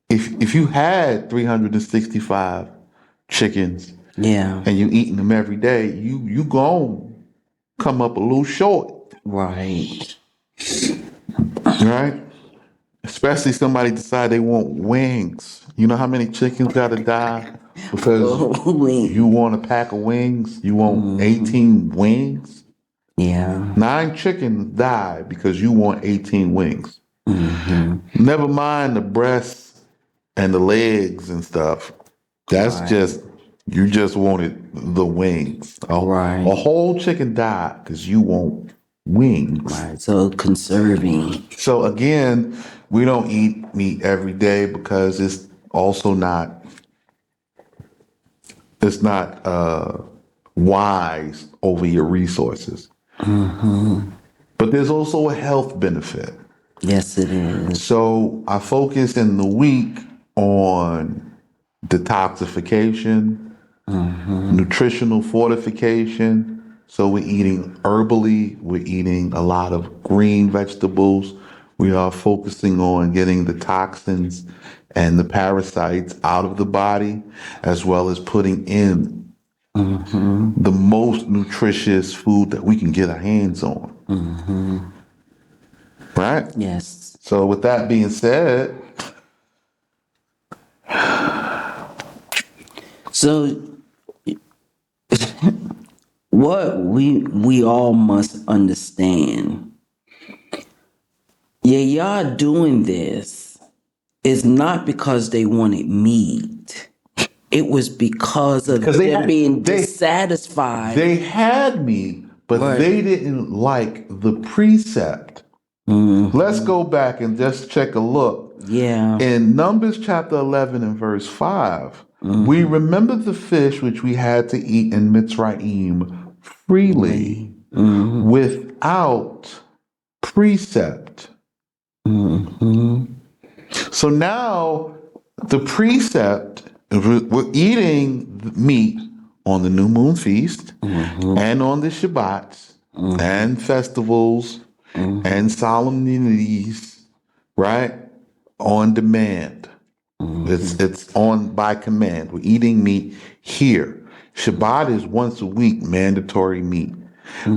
S2: if you had 365 chickens
S1: Yeah.
S2: and you eating them every day, you gone. come up a little short,
S1: Right.
S2: right? Especially somebody decide they want wings. You know how many chickens got to die because
S1: Oh,
S2: you
S1: wait.
S2: want a pack of wings? You want
S1: Mm-hmm.
S2: 18 wings?
S1: Yeah.
S2: 9 chickens die because you want 18 wings.
S1: Mm-hmm.
S2: Never mind the breasts and the legs and stuff. That's
S1: Right.
S2: just, you just wanted the wings. A
S1: Right.
S2: whole chicken died because you want wings.
S1: Right. So conserving.
S2: So again, we don't eat meat every day because it's not wise over your resources.
S1: Mm-hmm.
S2: But there's also a health benefit.
S1: Yes, it is.
S2: So I focus in the week on detoxification,
S1: Mm-hmm.
S2: nutritional fortification. So we're eating herbally, we're eating a lot of green vegetables. We are focusing on getting the toxins and the parasites out of the body, as well as putting in
S1: Mm-hmm.
S2: the most nutritious food that we can get our hands on.
S1: Mm-hmm.
S2: Right?
S1: Yes.
S2: So with that being said,
S1: So what we all must understand, yeah, y'all doing this is not because they wanted meat. It was because
S2: because
S1: of them being dissatisfied.
S2: they had me, but
S1: Right.
S2: they didn't like the precept. Let's
S1: Mm-hmm.
S2: go back and just check a look.
S1: Yeah.
S2: In Numbers chapter 11 and verse 5, we
S1: Mm-hmm.
S2: remember the fish which we had to eat in Mitzrayim freely
S1: Mm-hmm.
S2: without precept.
S1: Mm-hmm.
S2: So now the precept, we're eating meat on the new moon feast
S1: Mm-hmm.
S2: and on the Shabbats
S1: Mm-hmm.
S2: and festivals
S1: Mm-hmm.
S2: and solemnities, right? On demand.
S1: Mm-hmm.
S2: It's on by command. We're eating meat here. Shabbat is once a week mandatory meat.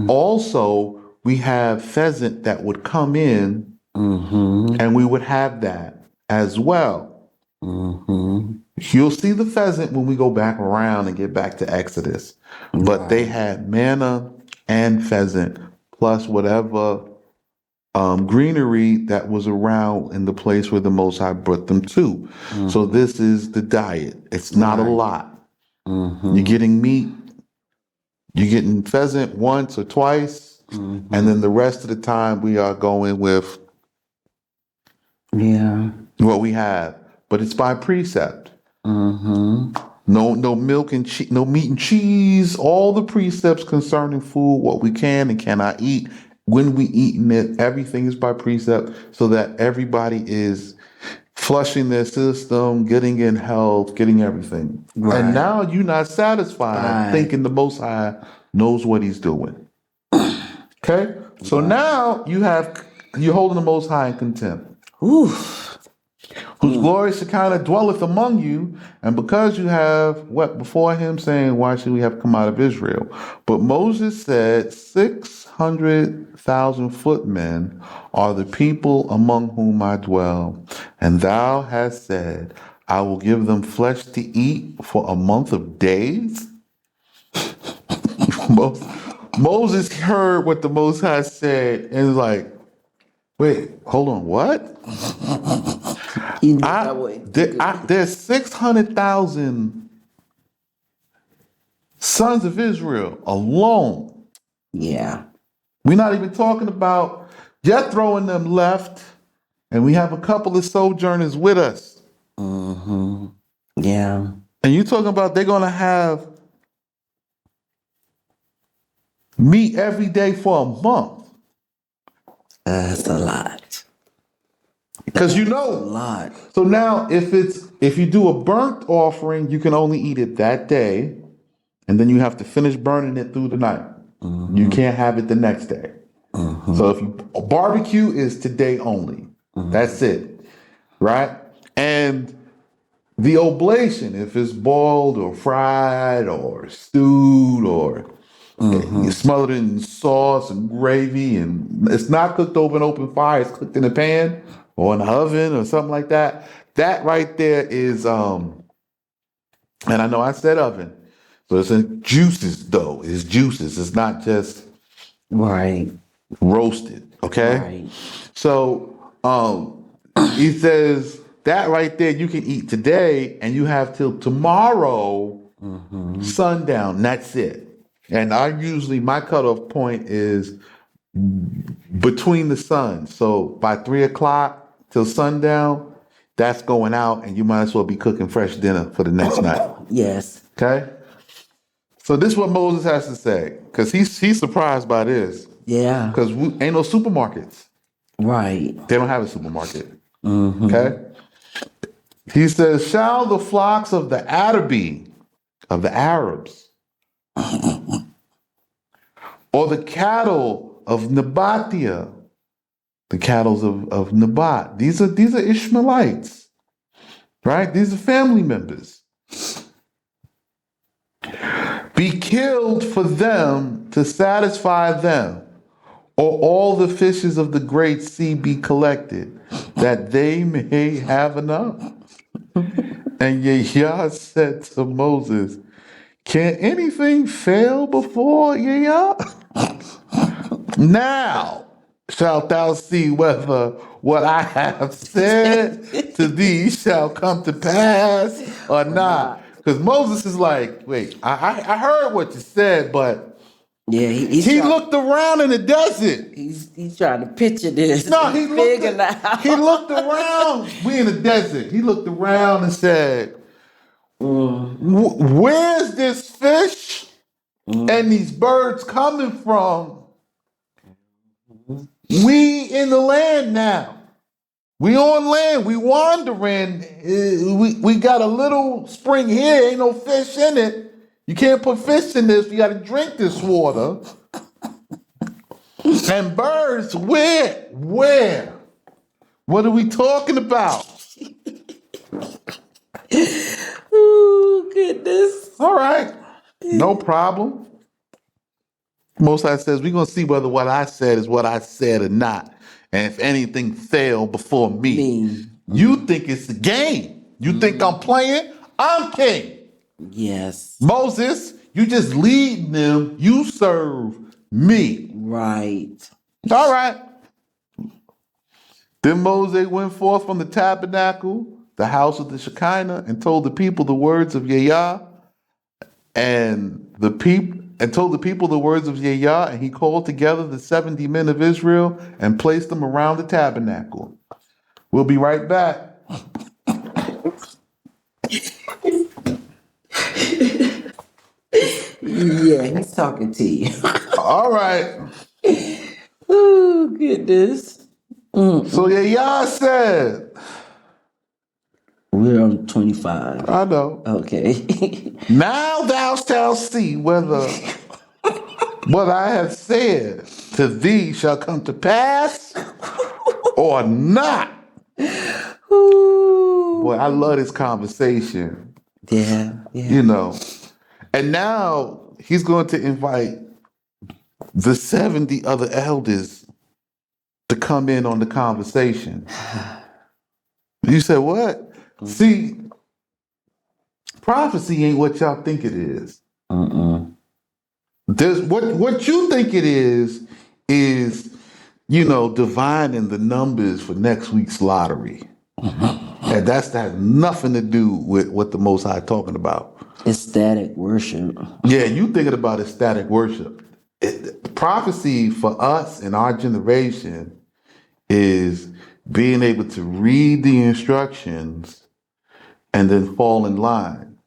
S2: Also, we have pheasant that would come in
S1: Mm-hmm.
S2: and we would have that as well.
S1: Mm-hmm.
S2: You'll see the pheasant when we go back around and get back to Exodus. But they
S1: Right.
S2: had manna and pheasant plus whatever greenery that was around in the place where the Most High brought them to. So
S1: Mm-hmm.
S2: this is the diet. It's not a
S1: Right.
S2: lot. You're
S1: Mm-hmm.
S2: getting meat, you're getting pheasant once or twice, and
S1: Mm-hmm.
S2: then the rest of the time we are going with
S1: Yeah.
S2: what we have. But it's by precept.
S1: Mm-hmm.
S2: No milk and no meat and cheese. All the precepts concerning food, what we can and cannot eat, when we eating it, everything is by precept, so that everybody is flushing their system, getting in health, getting everything. And
S1: Right.
S2: now you're not satisfied,
S1: Right.
S2: thinking the Most High knows what He's doing. Okay, so
S1: Right.
S2: now you're holding the Most High in contempt,
S1: Oof.
S2: whose glory Shekinah dwelleth among you, and because you have wept before him, saying, why should we have come out of Israel? But Moses said, 600,000 footmen are the people among whom I dwell, and thou hast said, I will give them flesh to eat for a month of days. Mo- Moses heard what the Most High said and was like, wait, hold on, what?
S1: You knew that way.
S2: There's 600,000 sons of Israel alone.
S1: Yeah.
S2: We're not even talking about Jethro and them left, and we have a couple of sojourners with us.
S1: Mm-hmm. Yeah.
S2: And you're talking about they're going to have meat every day for a month.
S1: That's a lot.
S2: Because you
S1: A
S2: know,
S1: lot.
S2: so now if you do a burnt offering, you can only eat it that day, and then you have to finish burning it through the night. You
S1: Mm-hmm.
S2: can't have it the next day.
S1: Mm-hmm.
S2: So if you barbecue is today only. That's it. Right? And the oblation, if it's boiled or fried or stewed or You smother it in sauce and gravy, and it's not cooked over an open fire. It's cooked in a pan or in the oven or something like that. That right there is, and I know I said oven, so it's in juices though. It's juices. It's not just
S1: Right.
S2: roasted. Okay.
S1: Right.
S2: So he says that right there you can eat today, and you have till tomorrow sundown. That's it. And my cutoff point is between the sun. So by 3 o'clock till sundown, that's going out, and you might as well be cooking fresh dinner for the next night.
S1: Yes.
S2: Okay. So this is what Moses has to say, because he's surprised by this.
S1: Yeah.
S2: Because ain't no supermarkets.
S1: Right.
S2: They don't have a supermarket. Okay. He says, "Shall the flocks of the Arabi, of the Arabs, or the cattle of Nabatia, the cattle of Nabat, these are Ishmaelites, right? These are family members. Be killed for them to satisfy them, or all the fishes of the great sea be collected, that they may have enough." And Yahweh said to Moses, "Can anything fail before Yahweh? Now shalt thou see whether what I have said to thee shall come to pass or not." Because Moses is like, wait, I heard what you said, but
S1: Yeah,
S2: he looked around in the desert.
S1: He's trying to picture this.
S2: No, he looked around. We in the desert. He looked around and said, "Where's this fish and these birds coming from? We in the land now. We on land. We wandering. We got a little spring here. Ain't no fish in it. You can't put fish in this. You got to drink this water. And birds, where? Where? What are we talking about?"
S1: Oh, goodness.
S2: All right. No problem. Most High says, we're going to see whether what I said is what I said or not. And if anything failed before me. You think it's a game. You think I'm playing? I'm king.
S1: Yes.
S2: Moses, you just leading them. You serve me.
S1: Right.
S2: All right. Then Moses went forth from the tabernacle, the house of the Shekinah, and told the people the words of Yahweh, told the people the words of Yahweh, and he called together the 70 men of Israel and placed them around the tabernacle. We'll be right back.
S1: Yeah, he's talking to you.
S2: All right.
S1: Oh, goodness.
S2: So Yahweh said,
S1: we're on 25.
S2: I know.
S1: Okay.
S2: "Now thou shalt see whether what I have said to thee shall come to pass or not."
S1: Ooh.
S2: Boy, I love this conversation.
S1: Yeah.
S2: You know. And now he's going to invite the 70 other elders to come in on the conversation. You said, what? See, prophecy ain't what y'all think it is. There's what you think it is, divining the numbers for next week's lottery. And that has nothing to do with what the Most High talking about.
S1: Ecstatic worship.
S2: Yeah, you thinking about ecstatic worship. Prophecy for us in our generation is being able to read the instructions and then fall in line.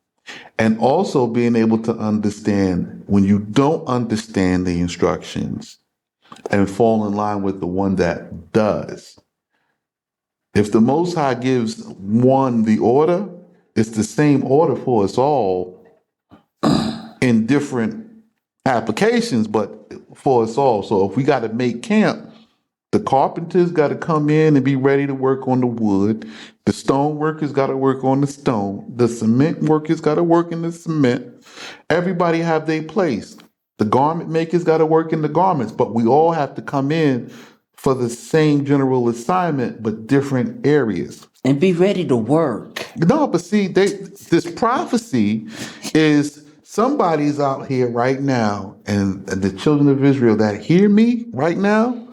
S2: And also being able to understand when you don't understand the instructions and fall in line with the one that does. If the Most High gives one the order, it's the same order for us all in different applications, but for us all. So if we got to make camp, the carpenters got to come in and be ready to work on the wood. The stone workers got to work on the stone. The cement workers got to work in the cement. Everybody have their place. The garment makers got to work in the garments, but we all have to come in for the same general assignment, but different areas.
S1: And be ready to work.
S2: No, but see, this prophecy is somebody's out here right now, and the children of Israel that hear me right now,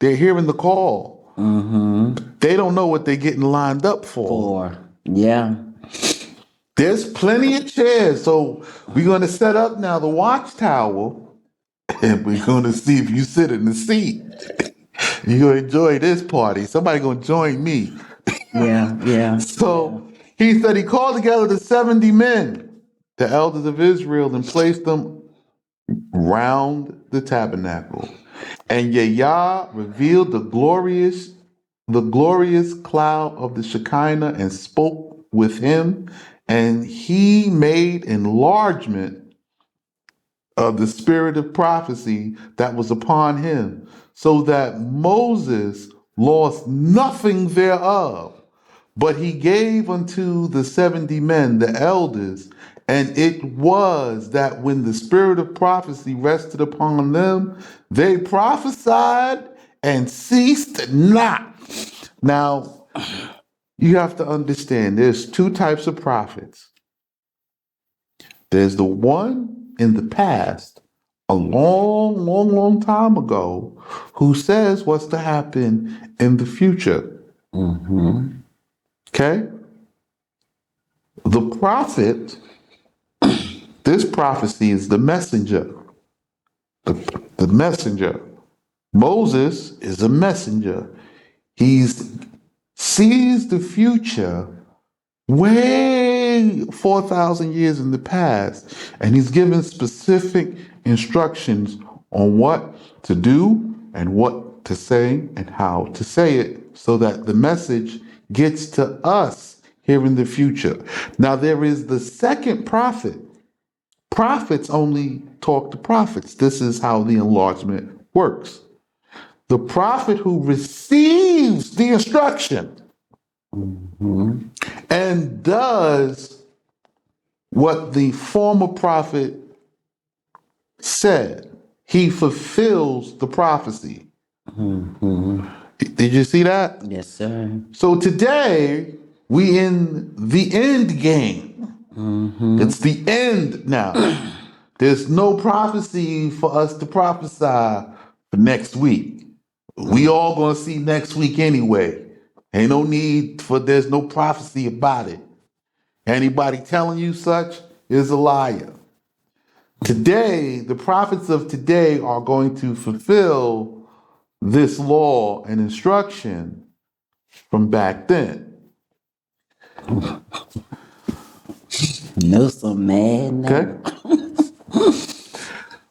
S2: they're hearing the call. They don't know what they're getting lined up for.
S1: Yeah.
S2: There's plenty of chairs, so we're going to set up now the watchtower, and we're going to see if you sit in the seat. You're going to enjoy this party. Somebody going to join me.
S1: Yeah.
S2: So he said he called together the 70 men, the elders of Israel, and placed them round the tabernacle. And Yah revealed the glorious cloud of the Shekinah and spoke with him, and he made enlargement of the spirit of prophecy that was upon him, so that Moses lost nothing thereof. But he gave unto the 70 men, the elders, and it was that when the spirit of prophecy rested upon them, they prophesied and ceased not. Now, you have to understand there's two types of prophets. There's the one in the past, a long time ago, who says what's to happen in the future. Okay? The prophet, this prophecy is the messenger. The messenger. Moses is a messenger. He sees the future way 4,000 years in the past, and he's given specific instructions on what to do and what to say and how to say it so that the message gets to us here in the future. Now, there is the second prophet. Prophets only talk to prophets. This is how the enlargement works. The prophet who receives the instruction and does what the former prophet said, he fulfills the prophecy. Did you see that?
S1: Yes, sir.
S2: So today, we in the end game. It's the end now. There's no prophecy for us to prophesy for next week. We all gonna see next week anyway. Ain't no need for, there's no prophecy about it. Anybody telling you such is a liar. Today, the prophets of today are going to fulfill this law and instruction from back then.
S1: No, so mad now.
S2: Okay?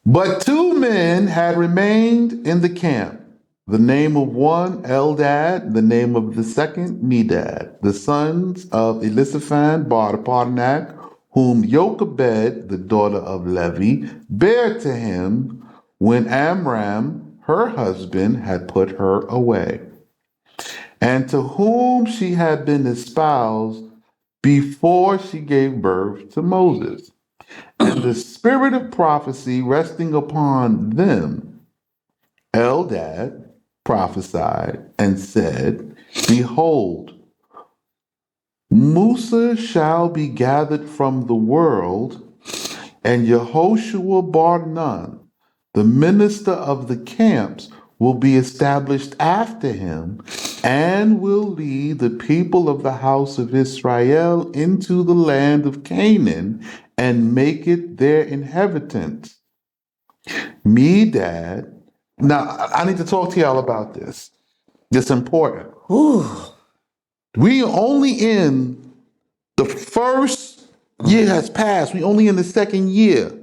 S2: But two men had remained in the camp. The name of one, Eldad, the name of the second, Medad, the sons of Elisaphan bar Parnak, whom Jochebed, the daughter of Levi, bare to him when Amram, her husband, had put her away, and to whom she had been espoused before she gave birth to Moses. And the spirit of prophecy resting upon them, Eldad prophesied and said, behold, Musa shall be gathered from the world, and Yehoshua bar Nun, the minister of the camps, will be established after him, and will lead the people of the house of Israel into the land of Canaan, and make it their inheritance. Medad. Now, I need to talk to y'all about this. It's important. We only in the first year has passed. We only in the second year.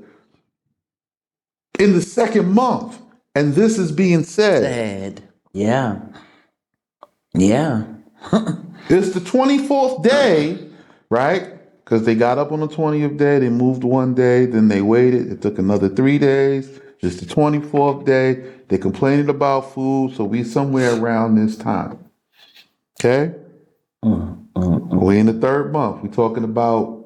S2: In the second month. And this is being said.
S1: Yeah.
S2: It's the 24th day, right? Because they got up on the 20th day, they moved one day, then they waited. It took another 3 days. It's the 24th day. They complaining about food, so we somewhere around this time. Okay? We in the third month. We're talking about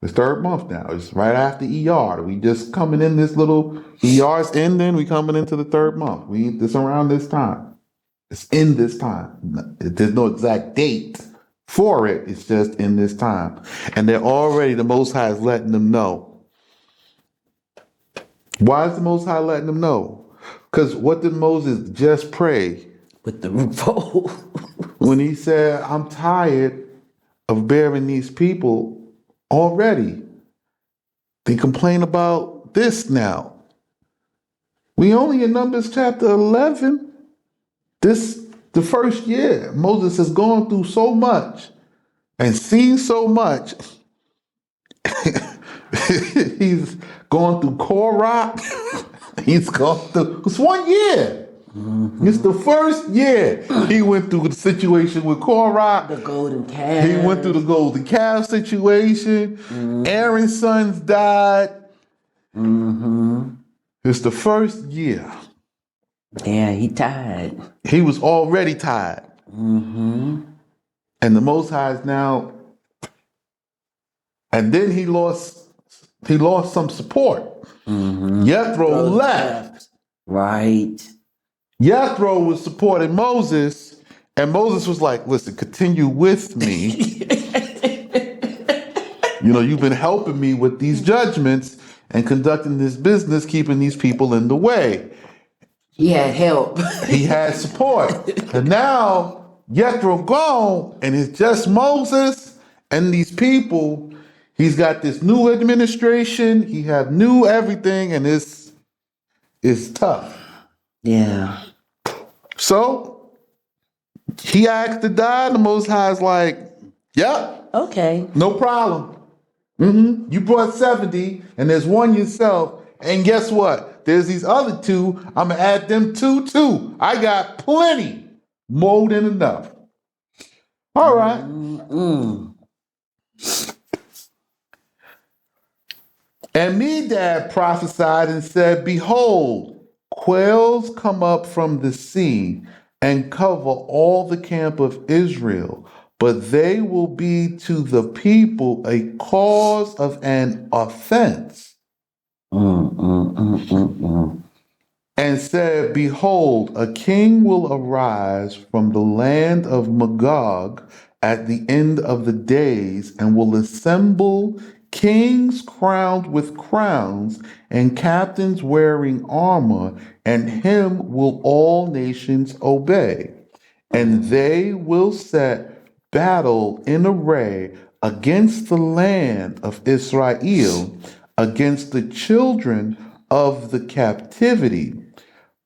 S2: It's third month now. It's right after ER. We just coming in this little ER's ending. We coming into the third month. We this around this time. It's in this time. There's no exact date for it. It's just in this time. And they're already, the Most High is letting them know. Why is the Most High letting them know? Because what did Moses just pray?
S1: With the revolt.
S2: When he said, I'm tired of bearing these people already. They complain about this now. We only in Numbers chapter 11. The first year, Moses has gone through so much and seen so much. He's gone through Korah. He's gone through, it's 1 year. Mm-hmm. It's the first year he went through the situation with Korah.
S1: The golden calf.
S2: He went through the golden calf situation. Mm-hmm. Aaron's sons died. Mm-hmm. It's the first year.
S1: Yeah, he tired.
S2: He was already tired. Mm-hmm. And the Most High is now, and then he lost some support. Mm-hmm. Jethro left.
S1: Right.
S2: Jethro was supporting Moses, and Moses was like, listen, continue with me. You've been helping me with these judgments and conducting this business, keeping these people in the way.
S1: He had help.
S2: He had support. And now Jethro gone, and it's just Moses and these people. He's got this new administration. He have new everything, and it's tough.
S1: Yeah.
S2: So he asked to die. The Most High is like, yep.
S1: Okay.
S2: No problem. Mm-hmm. You brought 70, and there's one yourself. And guess what? There's these other 2. I'm going to add them 2 too. I got plenty. More than enough. All right. Mm-hmm. And Medad prophesied and said, behold, quails come up from the sea and cover all the camp of Israel, but they will be to the people a cause of an offense. And said, behold, a king will arise from the land of Magog at the end of the days, and will assemble kings crowned with crowns and captains wearing armor, and him will all nations obey. And they will set battle in array against the land of Israel, against the children of the captivity.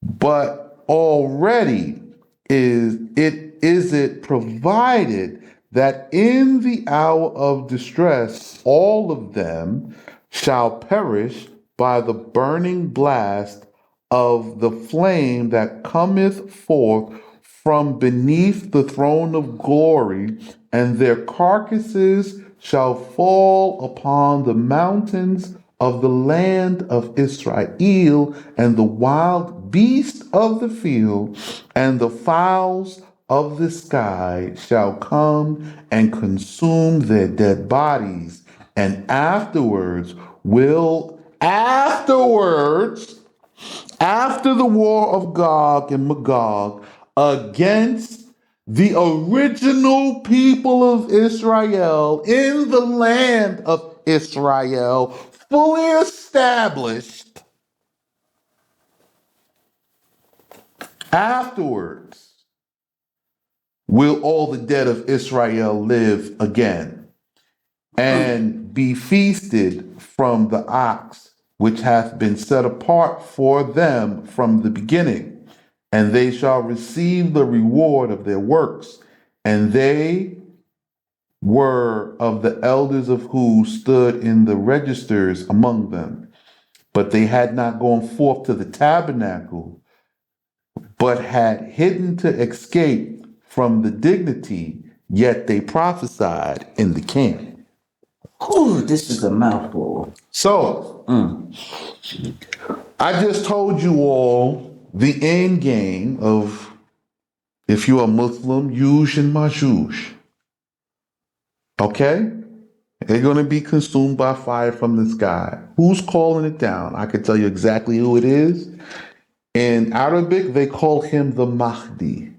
S2: But already is it provided that in the hour of distress all of them shall perish by the burning blast of the flame that cometh forth from beneath the throne of glory, and their carcasses shall fall upon the mountains of the land of Israel, and the wild beasts of the field and the fowls of the sky shall come and consume their dead bodies, and after the war of Gog and Magog against the original people of Israel in the land of Israel, fully established, afterwards will all the dead of Israel live again, and be feasted from the ox which hath been set apart for them from the beginning, and they shall receive the reward of their works. And they were of the elders of who stood in the registers among them, but they had not gone forth to the tabernacle, but had hidden to escape from the dignity, yet they prophesied in the camp.
S1: Ooh, this is a mouthful.
S2: So, I just told you all the end game of, if you're a Muslim, Yuj and Majuj. Okay? They're going to be consumed by fire from the sky. Who's calling it down? I can tell you exactly who it is. In Arabic, they call him the Mahdi.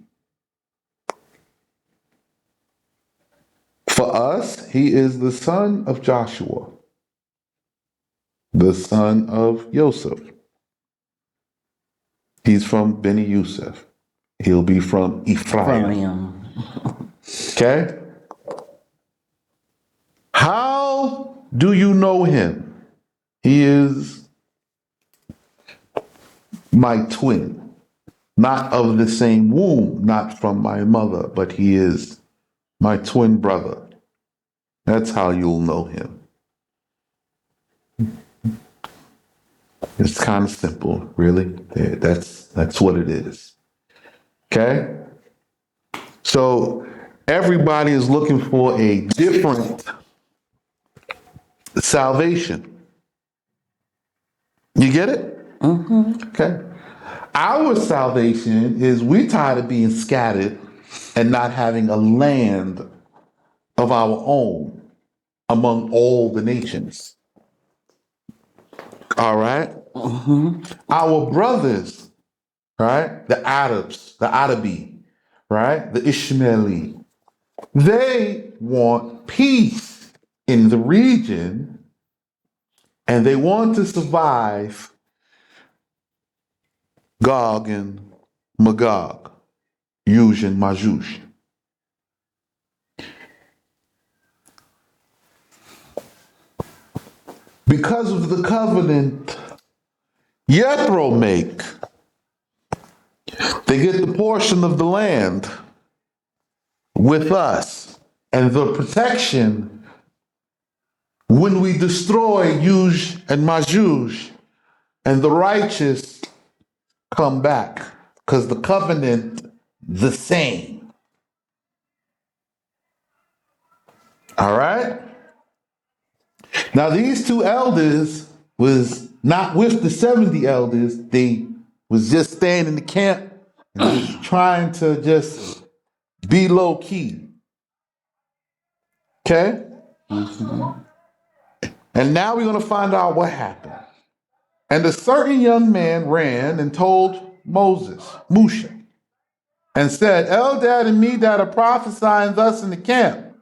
S2: For us, he is the son of Joshua, the son of Joseph. He's from Beni Yusuf. He'll be from Ephraim. Okay? How do you know him? He is my twin, not of the same womb, not from my mother, but he is my twin brother. That's how you'll know him. It's kind of simple, really. That's what it is. Okay? So everybody is looking for a different salvation. You get it?
S1: Mm-hmm.
S2: Okay. Our salvation is we tired of being scattered and not having a land of our own among all the nations. All right?
S1: Mm-hmm.
S2: Our brothers, right? The Arabs, the Arabi, right? The Ishmaeli, they want peace in the region and they want to survive Gog and Magog, Yuj and Majuj. Because of the covenant Yethro make, they get the portion of the land with us and the protection when we destroy Yuj and Majuj and the righteous come back because the covenant the same. All right? Now these two elders was not with the 70 elders. They was just staying in the camp and just trying to just be low key. Okay?
S1: Mm-hmm.
S2: And now we're going to find out what happened. And a certain young man ran and told Moshe, and said, Eldad and Medad are prophesying thus in the camp.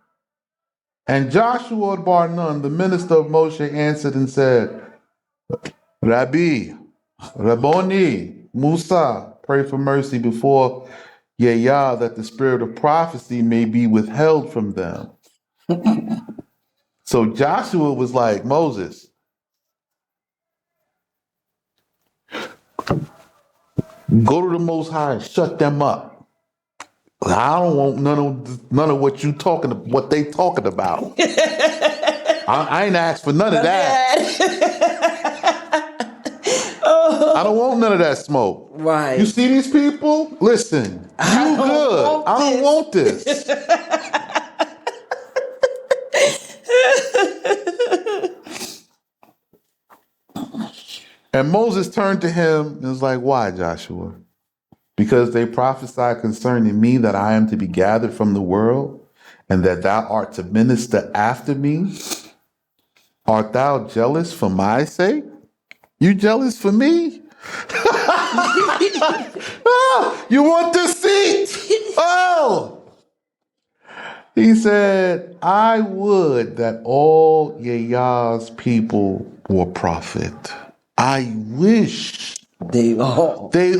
S2: And Joshua bar Nun, the minister of Moshe, answered and said, Rabbi, Rabboni, Musa, pray for mercy before Yah that the spirit of prophecy may be withheld from them. So Joshua was like, Moses, go to the Most High and shut them up. I don't want none of what you talking, what they talking about. I ain't asked for none of that. I don't want none of that smoke.
S1: Right.
S2: You see these people? Listen, you good. I don't want this. And Moses turned to him and was like, why, Joshua? Because they prophesy concerning me that I am to be gathered from the world and that thou art to minister after me. Art thou jealous for my sake? You jealous for me? Oh, you want this seat? Oh! He said, I would that all Yah's people were prophet. I wish
S1: They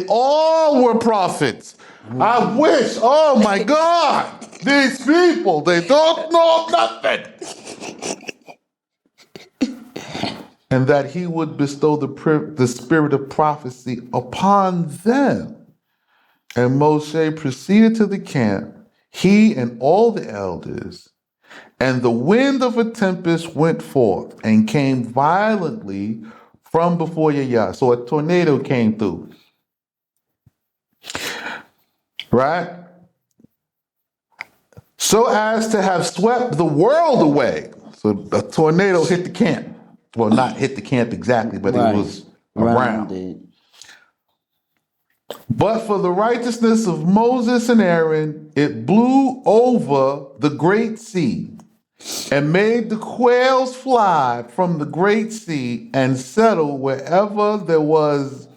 S2: all were prophets. I wish, oh my God, these people, they don't know nothing. And that he would bestow the spirit of prophecy upon them. And Moshe proceeded to the camp, he and all the elders, and the wind of a tempest went forth and came violently from before Yah. So a tornado came through. Right? So as to have swept the world away. So a tornado hit the camp. Well, not hit the camp exactly, but
S1: right.
S2: It was around.
S1: It.
S2: But for the righteousness of Moses and Aaron, it blew over the great sea, and made the quails fly from the great sea and settle wherever there was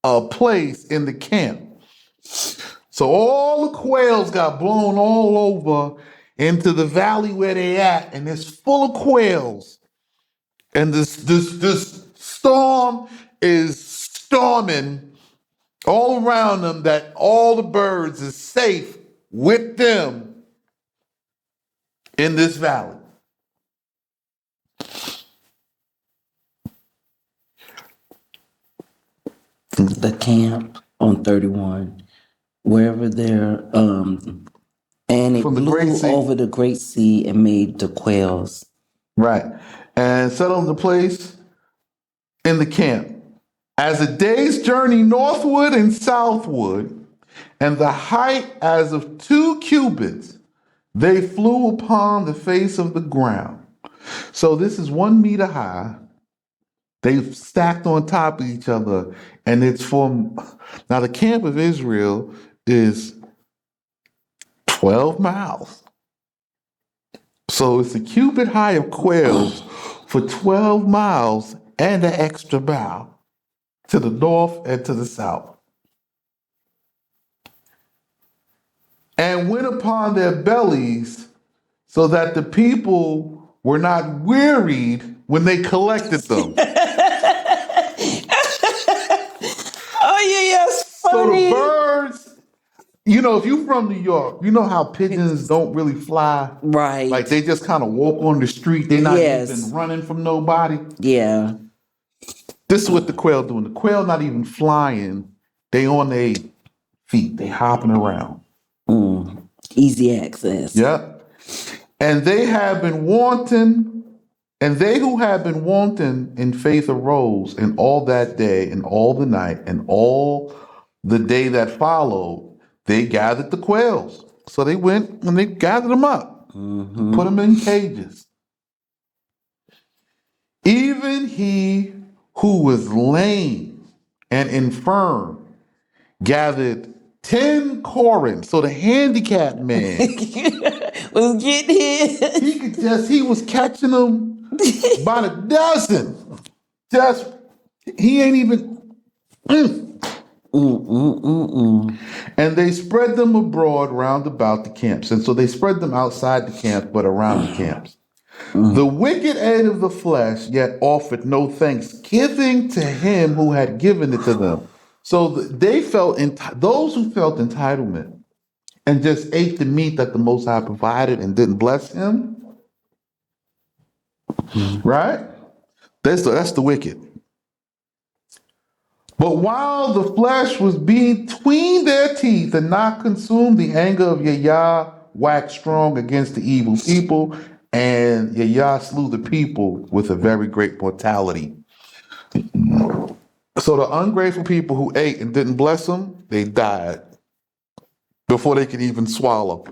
S2: a place in the camp. So all the quails got blown all over into the valley where they at, and it's full of quails. And this storm is storming all around them, that all the birds is safe with them in this valley.
S1: The camp on 31, wherever they're, and it
S2: From the great
S1: blew
S2: sea.
S1: over the great sea and made the quails.
S2: Right. And settled the place in the camp. As a day's journey northward and southward, and the height as of 2 cubits, they flew upon the face of the ground. So this is 1 meter high. They've stacked on top of each other, and it's from now the camp of Israel is 12 miles. So it's a cubit high of quails for 12 miles and an extra mile to the north and to the south. And went upon their bellies so that the people were not wearied when they collected them.
S1: Oh, yeah, that's
S2: So the
S1: funny.
S2: birds, you know, if you're from New York, you know how pigeons don't really fly?
S1: Right.
S2: Like they just kind of walk on the street. They're not
S1: Yes.
S2: even running from nobody.
S1: Yeah.
S2: This is what the quail doing. The quail not even flying. They on their feet. They hopping around.
S1: Easy access.
S2: Yep. And they have been wanting, and they who have been wanting in faith arose, and all that day, and all the night, and all the day that followed, they gathered the quails. So they went and they gathered them up, put them in cages. Even he who was lame and infirm gathered 10 Corins. So the handicapped man
S1: Was getting hit.
S2: he was catching them by the dozen. Just, he ain't even. And they spread them abroad round about the camps. And so they spread them outside the camp, but around the camps. The wicked ate of the flesh, yet offered no thanksgiving to him who had given it to them. So they felt, those who felt entitlement and just ate the meat that the Most High provided and didn't bless him, right? That's the wicked. But while the flesh was between their teeth and not consumed, the anger of Yah waxed strong against the evil people, and Yah slew the people with a very great mortality. So the ungrateful people who ate and didn't bless them, they died before they could even swallow.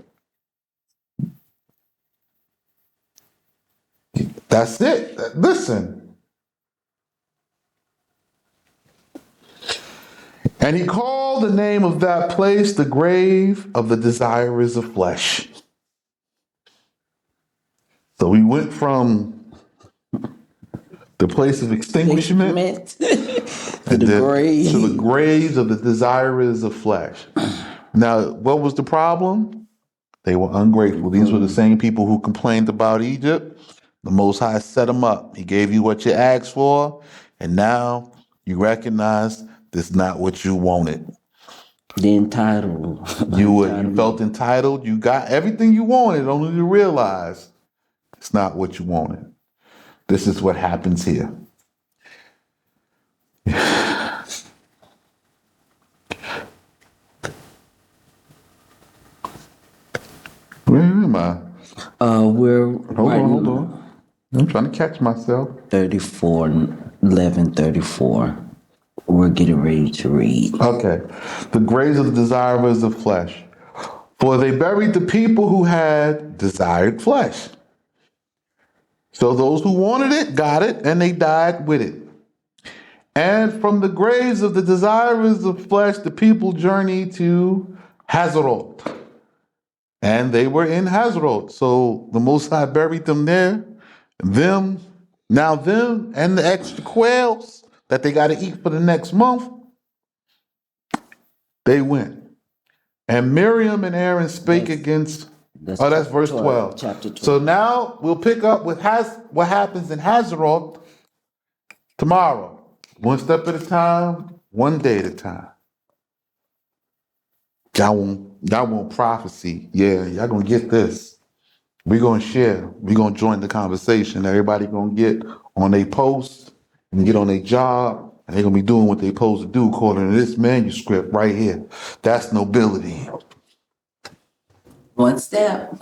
S2: That's it. Listen. And he called the name of that place the grave of the desirers of flesh. So we went from the place of extinguishment
S1: to the grave.
S2: to the graves of the desirers of flesh. Now, what was the problem? They were ungrateful. These were the same people who complained about Egypt. The Most High set them up. He gave you what you asked for, and now you recognize this is not what you wanted.
S1: The entitled.
S2: You felt entitled. You got everything you wanted, only to realize it's not what you wanted. This is what happens here. Where am I?
S1: We're
S2: Hold on. I'm trying to catch myself.
S1: 34, 11:34. We're getting ready to read.
S2: Okay. The graves of the desirers of flesh. For they buried the people who had desired flesh. So those who wanted it got it, and they died with it. And from the graves of the desirers of flesh, the people journeyed to Hazeroth. and they were in Hazeroth. So the Most High buried them there. Them, and the extra quails that they got to eat for the next month, they went. And Miriam and Aaron spake
S1: That's
S2: against.
S1: that's
S2: Oh, that's
S1: chapter
S2: verse
S1: 12.
S2: 12.
S1: Chapter
S2: So
S1: 12.
S2: now we'll pick up with what happens in Hazeroth tomorrow. One step at a time, one day at a time. Y'all want prophecy. Yeah, y'all gonna get this. We're gonna share. We're gonna join the conversation. Everybody gonna get on their post and get on their job, and they're gonna be doing what they're supposed to do according to this manuscript right here. That's nobility.
S1: One step.